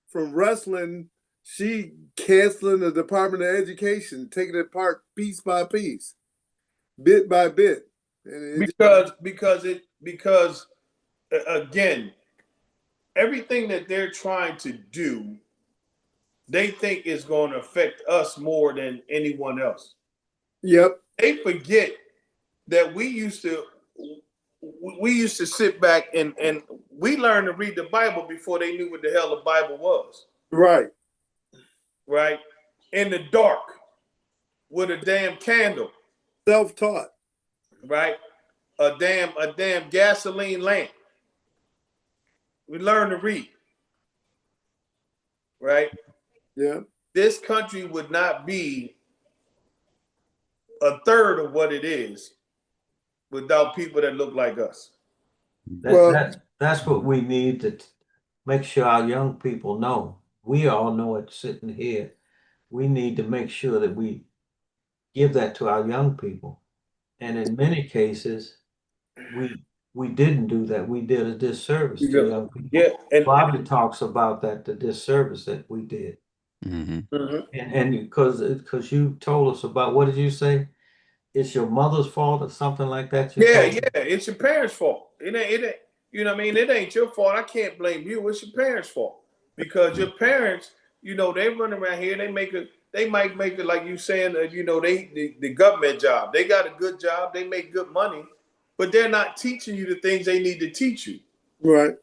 D: from wrestling. She canceling the Department of Education, taking it apart piece by piece, bit by bit. And
C: Because again, everything that they're trying to do, they think is going to affect us more than anyone else.
D: Yep.
C: They forget that we used to we used to sit back and we learned to read the Bible before they knew what the hell the Bible was.
D: Right.
C: Right? In the dark with a damn candle.
D: Self-taught.
C: Right? A damn gasoline lamp. We learned to read. Right?
D: Yeah.
C: This country would not be a third of what it is without people that look like us.
A: That's what we need to make sure our young people know. We all know it sitting here. We need to make sure that we give that to our young people. And in many cases, we didn't do that. We did a disservice to young people.
C: Yeah, and
A: Bobby talks about that, the disservice that we did. And because you told us about, what did you say? It's your mother's fault or something like that?
C: Yeah, it's your parents' fault. It ain't, you know what I mean? It ain't your fault. I can't blame you. It's your parents' fault. Because your parents, you know, they run around here, they might make it like you saying, you know, the government job. They got a good job, they make good money, but they're not teaching you the things they need to teach you.
D: Right.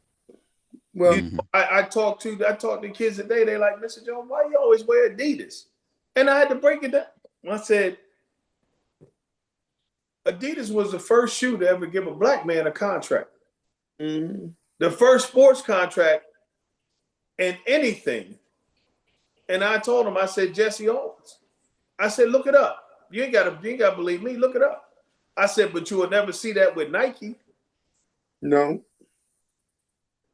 D: Well,
C: you know, I talked to kids today. They like, Mr. Jones, why you always wear Adidas? And I had to break it down. I said, Adidas was the first shoe to ever give a black man a contract. The first sports contract in anything. And I told him, I said, Jesse Owens. I said, look it up. You ain't gotta believe me. Look it up. I said, but you will never see that with Nike.
D: No.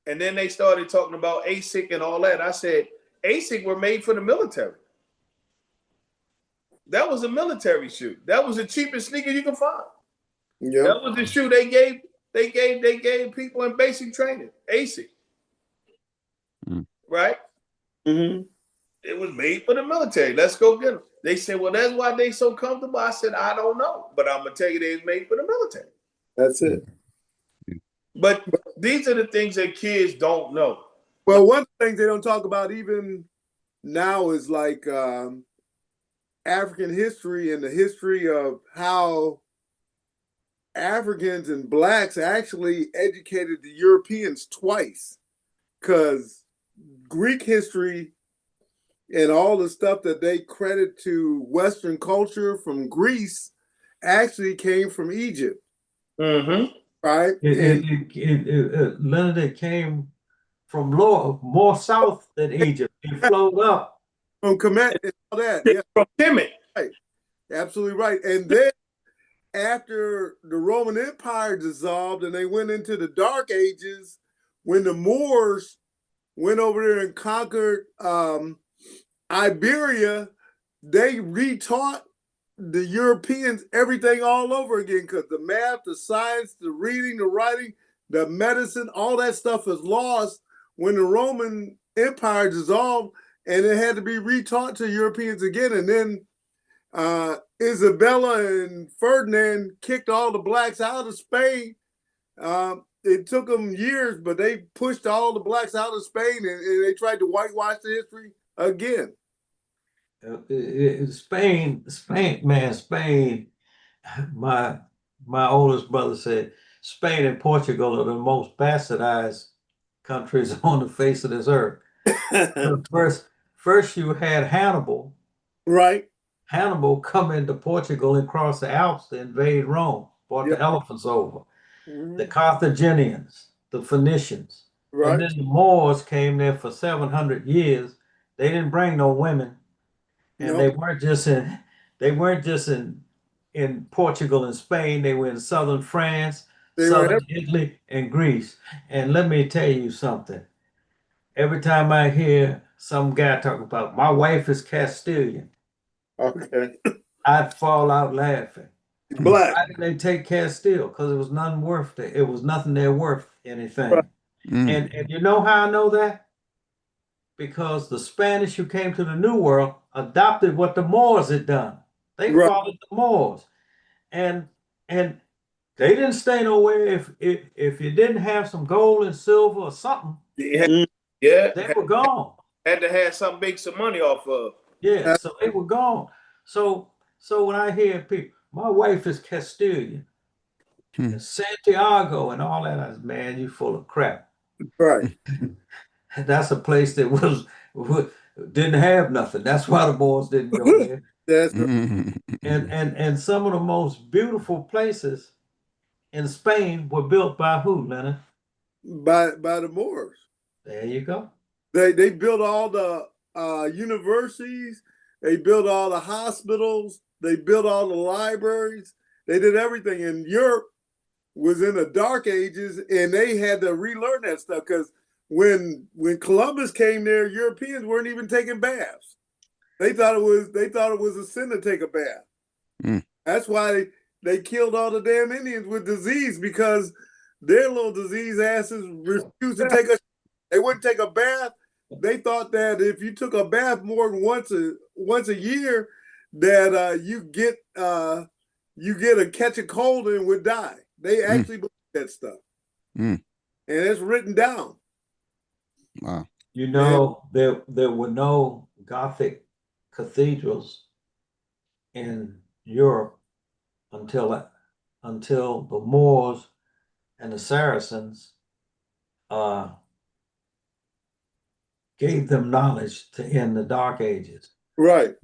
C: And then they started talking about ASIC and all that. I said, ASIC were made for the military. That was a military shoe. That was the cheapest sneaker you can find.
D: Yeah.
C: That was the shoe they gave people in basic training. ASIC. Right? It was made for the military. Let's go get them. They said, well, that's why they so comfortable. I said, I don't know. But I'm going to tell you they was made for the military.
D: That's it.
C: But these are the things that kids don't know.
D: Well, one thing they don't talk about even now is like African history and the history of how Africans and blacks actually educated the Europeans twice. Because Greek history and all the stuff that they credit to Western culture from Greece actually came from Egypt. Right?
A: Leonard, it came from more south than Egypt. It flowed up.
D: From Kemet and all that. Yeah.
C: From Kemet.
D: Right. Absolutely right. And then after the Roman Empire dissolved and they went into the Dark Ages, when the Moors went over there and conquered Iberia, they retaught the Europeans everything all over again, because the math, the science, the reading, the writing, the medicine, all that stuff is lost when the Roman Empire dissolved, and it had to be retaught to Europeans again. And then Isabella and Ferdinand kicked all the blacks out of Spain. It took them years, but they pushed all the blacks out of Spain, and they tried to whitewash the history again.
A: Spain. My oldest brother said Spain and Portugal are the most bastardized countries on the face of this earth. First you had Hannibal.
D: Right.
A: Hannibal come into Portugal and cross the Alps to invade Rome, brought the elephants over. The Carthaginians, the Phoenicians.
D: Right.
A: And then the Moors came there for 700 years. They didn't bring no women. And they weren't just in Portugal and Spain. They were in southern France, southern Italy, and Greece. And let me tell you something. Every time I hear some guy talk about my wife is Castilian,
D: okay,
A: I'd fall out laughing.
D: Black.
A: Why did they take Castile? Because it was nothing worth it. It was nothing there worth anything.
D: Right.
A: And you know how I know that? Because the Spanish who came to the New World adopted what the Moors had done. They followed the Moors. And they didn't stay nowhere if you didn't have some gold and silver or something.
C: They
A: were gone.
C: Had to have something make some money off of.
A: Yeah, so they were gone. So when I hear people, my wife is Castilian, And Santiago and all that. I said, man, you full of crap.
D: Right.
A: That's a place that didn't have nothing. That's why the boys didn't go there.
D: That's
A: And some of the most beautiful places in Spain were built by who, Leonard?
D: by the Moors.
A: There you go.
D: They built all the universities. They built all the hospitals. They built all the libraries. They did everything. And Europe was in the Dark Ages, and they had to relearn that stuff because when Columbus came there, Europeans weren't even taking baths. They thought it was a sin to take a bath.
B: Mm.
D: That's why they killed all the damn Indians with disease, because their little disease asses refused to take a. They wouldn't take a bath. They thought that if you took a bath more than once a year, that you get a catch a cold and would die. They actually believe that stuff, and it's written down.
B: Wow.
A: You know, there were no Gothic cathedrals in Europe until the Moors and the Saracens gave them knowledge to end the Dark Ages.
D: Right.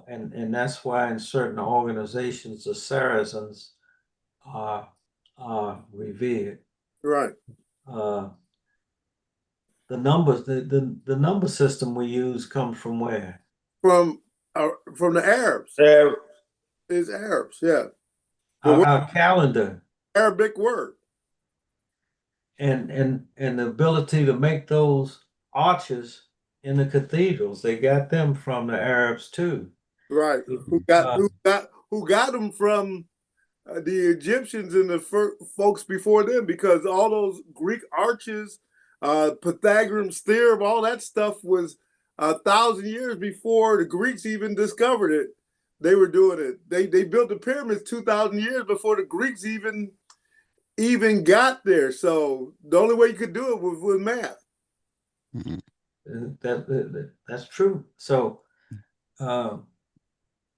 A: And that's why in certain organizations the Saracens are revered.
D: Right.
A: The numbers, the number system we use comes from where?
D: From the Arabs.
C: Arab.
D: It's Arabs, yeah.
A: Our calendar.
D: Arabic word.
A: And the ability to make those arches in the cathedrals, they got them from the Arabs too.
D: Right. Who got them from the Egyptians and the folks before them, because all those Greek arches, Pythagorean's theorem, all that stuff was 1,000 years before the Greeks even discovered it. They were doing it. They built the pyramids 2,000 years before the Greeks even got there. So the only way you could do it was with math.
A: That's true. So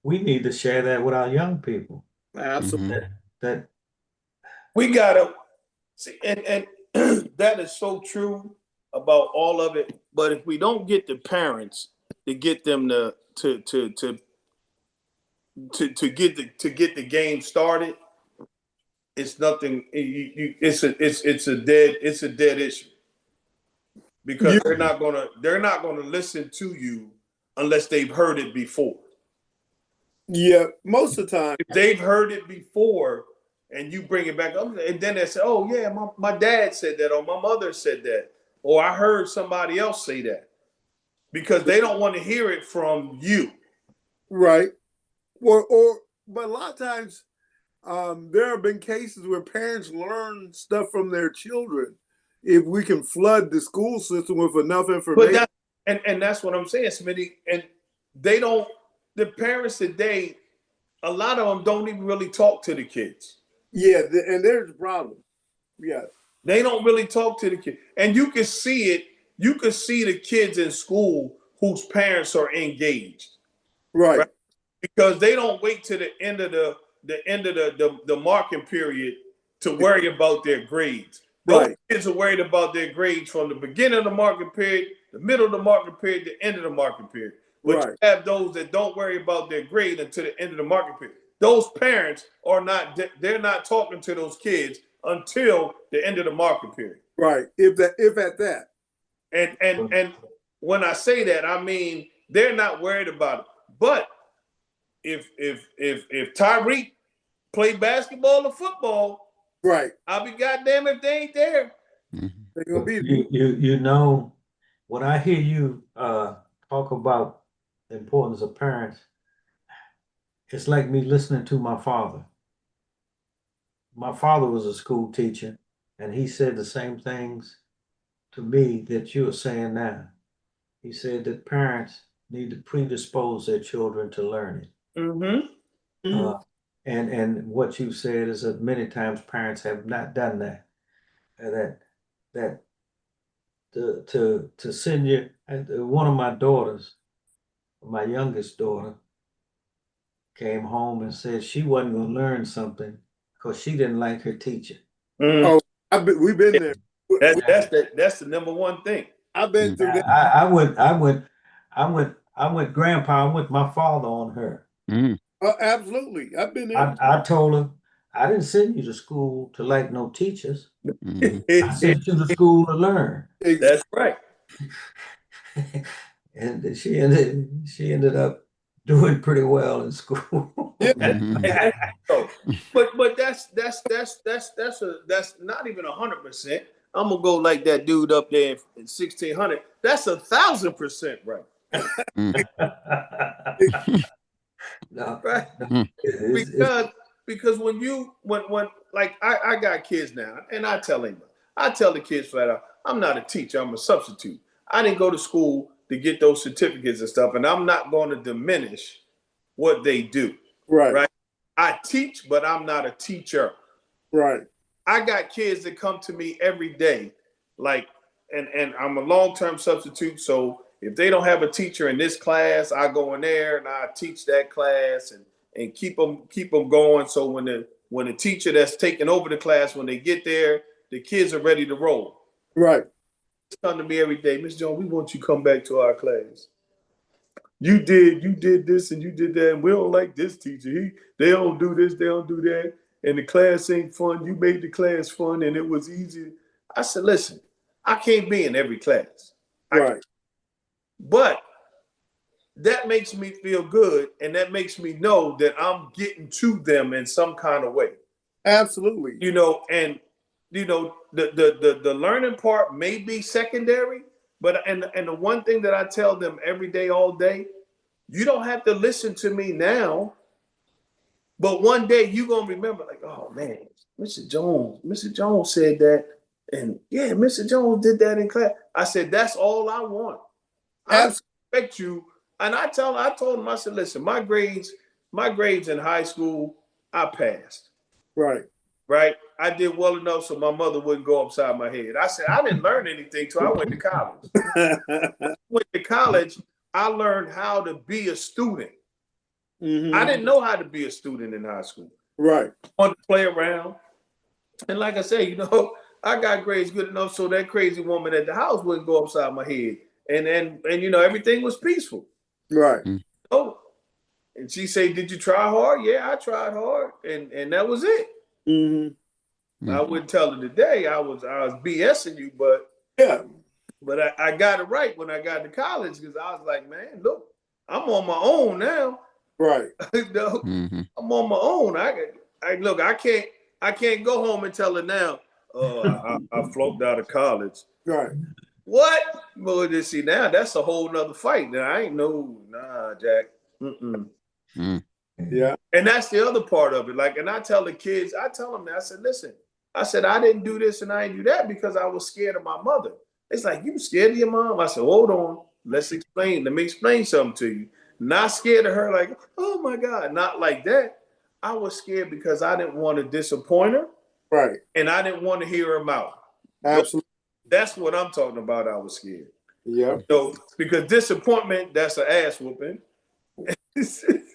A: we need to share that with our young people.
D: Absolutely.
A: That
C: We gotta see, and that is so true about all of it. But if we don't get the parents to get them to get the game started, it's nothing. It's a dead issue, because they're not gonna listen to you unless they've heard it before.
D: Yeah, most of the time.
C: If they've heard it before and you bring it back up, and then they say, "Oh yeah, my dad said that, or my mother said that, or I heard somebody else say that," because they don't want to hear it from you.
D: Right. But a lot of times, there have been cases where parents learn stuff from their children if we can flood the school system with enough information.
C: But that's what I'm saying, Smitty. And they don't. The parents today, a lot of them don't even really talk to the kids.
D: Yeah, and there's a problem. Yeah.
C: They don't really talk to the kids. And you can see it. You can see the kids in school whose parents are engaged.
D: Right?
C: Because they don't wait to the end of the marking period to worry about their grades. Those kids are worried about their grades from the beginning of the marking period, the middle of the marking period, the end of the marking period. But you have those that don't worry about their grade until the end of the marking period. Those parents they're not talking to those kids until the end of the marking period.
D: Right. If at that.
C: And when I say that, I mean they're not worried about it. But if Tyreek play basketball or football,
D: right,
C: I'll be goddamn if they ain't there.
D: They're gonna be
A: you know, when I hear you talk about the importance of parents, it's like me listening to my father. My father was a school teacher, and he said the same things to me that you're saying now. He said that parents need to predispose their children to learning. And what you said is that many times parents have not done that. That to send you. One of my daughters, my youngest daughter, came home and said she wasn't going to learn something because she didn't like her teacher.
D: Oh, we've been there.
C: That's the number one thing.
D: I've been through that.
A: I went grandpa. I went my father on her.
D: Absolutely, I've been there.
A: I told her, I didn't send you to school to like no teachers. I sent you to school to learn.
C: That's right.
A: And she ended up doing pretty well in school.
C: Yeah. But that's not even 100%. I'm gonna go like that dude up there in 1600. That's 1,000% right.
A: No,
C: right. Because when like I got kids now, and I tell the kids flat out, I'm not a teacher, I'm a substitute. I didn't go to school to get those certificates and stuff, and I'm not going to diminish what they do. Right. I teach, but I'm not a teacher.
D: Right.
C: I got kids that come to me every day, like, and I'm a long-term substitute. So if they don't have a teacher in this class, I go in there and I teach that class and keep them going. So when the teacher that's taking over the class, when they get there, the kids are ready to roll.
D: Right.
C: They come to me every day, Miss Jones, we want you to come back to our class. You did this and you did that, and we don't like this teacher. They don't do this, they don't do that. And the class ain't fun. You made the class fun and it was easy. I said, listen, I can't be in every class.
D: Right.
C: But that makes me feel good, and that makes me know that I'm getting to them in some kind of way.
D: Absolutely.
C: And the learning part may be secondary, but and the one thing that I tell them every day, all day, you don't have to listen to me now. But one day you're going to remember, like, oh, man, Mr. Jones said that. And, yeah, Mr. Jones did that in class. I said, that's all I want. I expect you. And I told him, I said, listen, my grades in high school, I passed.
D: Right.
C: Right? I did well enough so my mother wouldn't go upside my head. I said, I didn't learn anything till I went to college. Went to college, I learned how to be a student. Mm-hmm. I didn't know how to be a student in high school.
D: Right.
C: I wanted to play around. And like I say, I got grades good enough so that crazy woman at the house wouldn't go upside my head. And everything was peaceful.
D: Right.
C: Oh, and she said, did you try hard? Yeah, I tried hard. And that was it. Mm-hmm. I wouldn't tell her today I was BSing you, but
D: yeah.
C: But I got it right when I got to college, because I was like, man, look, I'm on my own now.
D: Right.
C: I'm on my own. I can't go home and tell her now, I fluked out of college.
D: Right.
C: What? Well, see, now that's a whole nother fight. Now I ain't Jack.
D: Yeah.
C: And that's the other part of it. Like, and I tell the kids, I tell them, I said, listen, I didn't do this and I didn't do that because I was scared of my mother. It's like, you scared of your mom? I said, hold on, let me explain something to you. Not scared of her, like, oh my God, not like that. I was scared because I didn't want to disappoint her.
D: Right.
C: And I didn't want to hear her mouth.
D: Absolutely.
C: That's what I'm talking about. I was scared.
D: Yeah.
C: So, because disappointment, that's an ass whooping.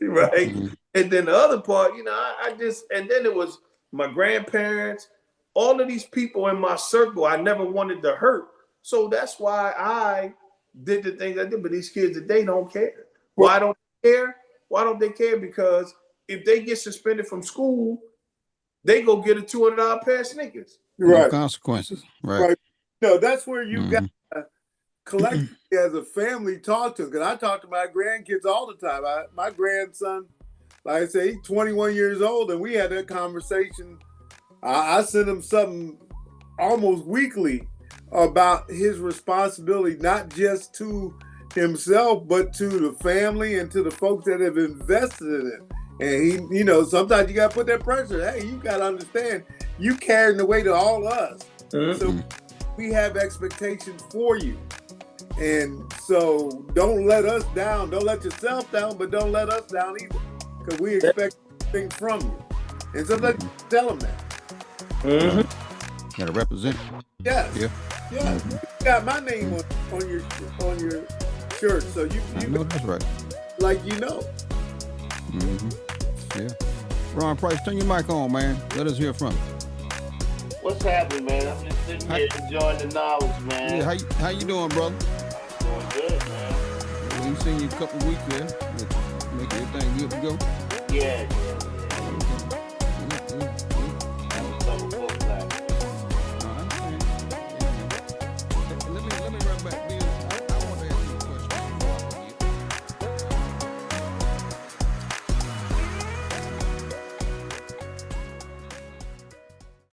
C: Right. And then the other part, and then it was my grandparents, all of these people in my circle I never wanted to hurt. So that's why I did the things I did. But these kids today don't care. Why don't they care? Why don't they care? Because if they get suspended from school, they go get a $200 pair of sneakers.
D: Right.
B: No consequences. Right.
D: No, that's where you got to collectively as a family talk to them. Because I talk to my grandkids all the time. My grandson, like I say, he's 21 years old, and we had that conversation. I send him something almost weekly about his responsibility, not just to himself, but to the family and to the folks that have invested in it. And he, sometimes you got to put that pressure. Hey, you got to understand, you carrying the weight of all of us. So we have expectations for you. And so don't let us down. Don't let yourself down, but don't let us down either. Because we expect things from you. And sometimes you tell them that.
B: Got to represent.
D: Yes.
B: Yeah.
D: Yeah. You got my name on your shirt. So you
B: know that's right.
D: Like
B: Yeah. Ron Price, turn your mic on, man. Let us hear from you.
E: What's happening, man? I'm just sitting here enjoying the knowledge, man.
B: Yeah, how you doing, brother?
E: Doing good, man.
B: Well, we seen you a couple of weeks there. Make everything good to go.
E: Yeah.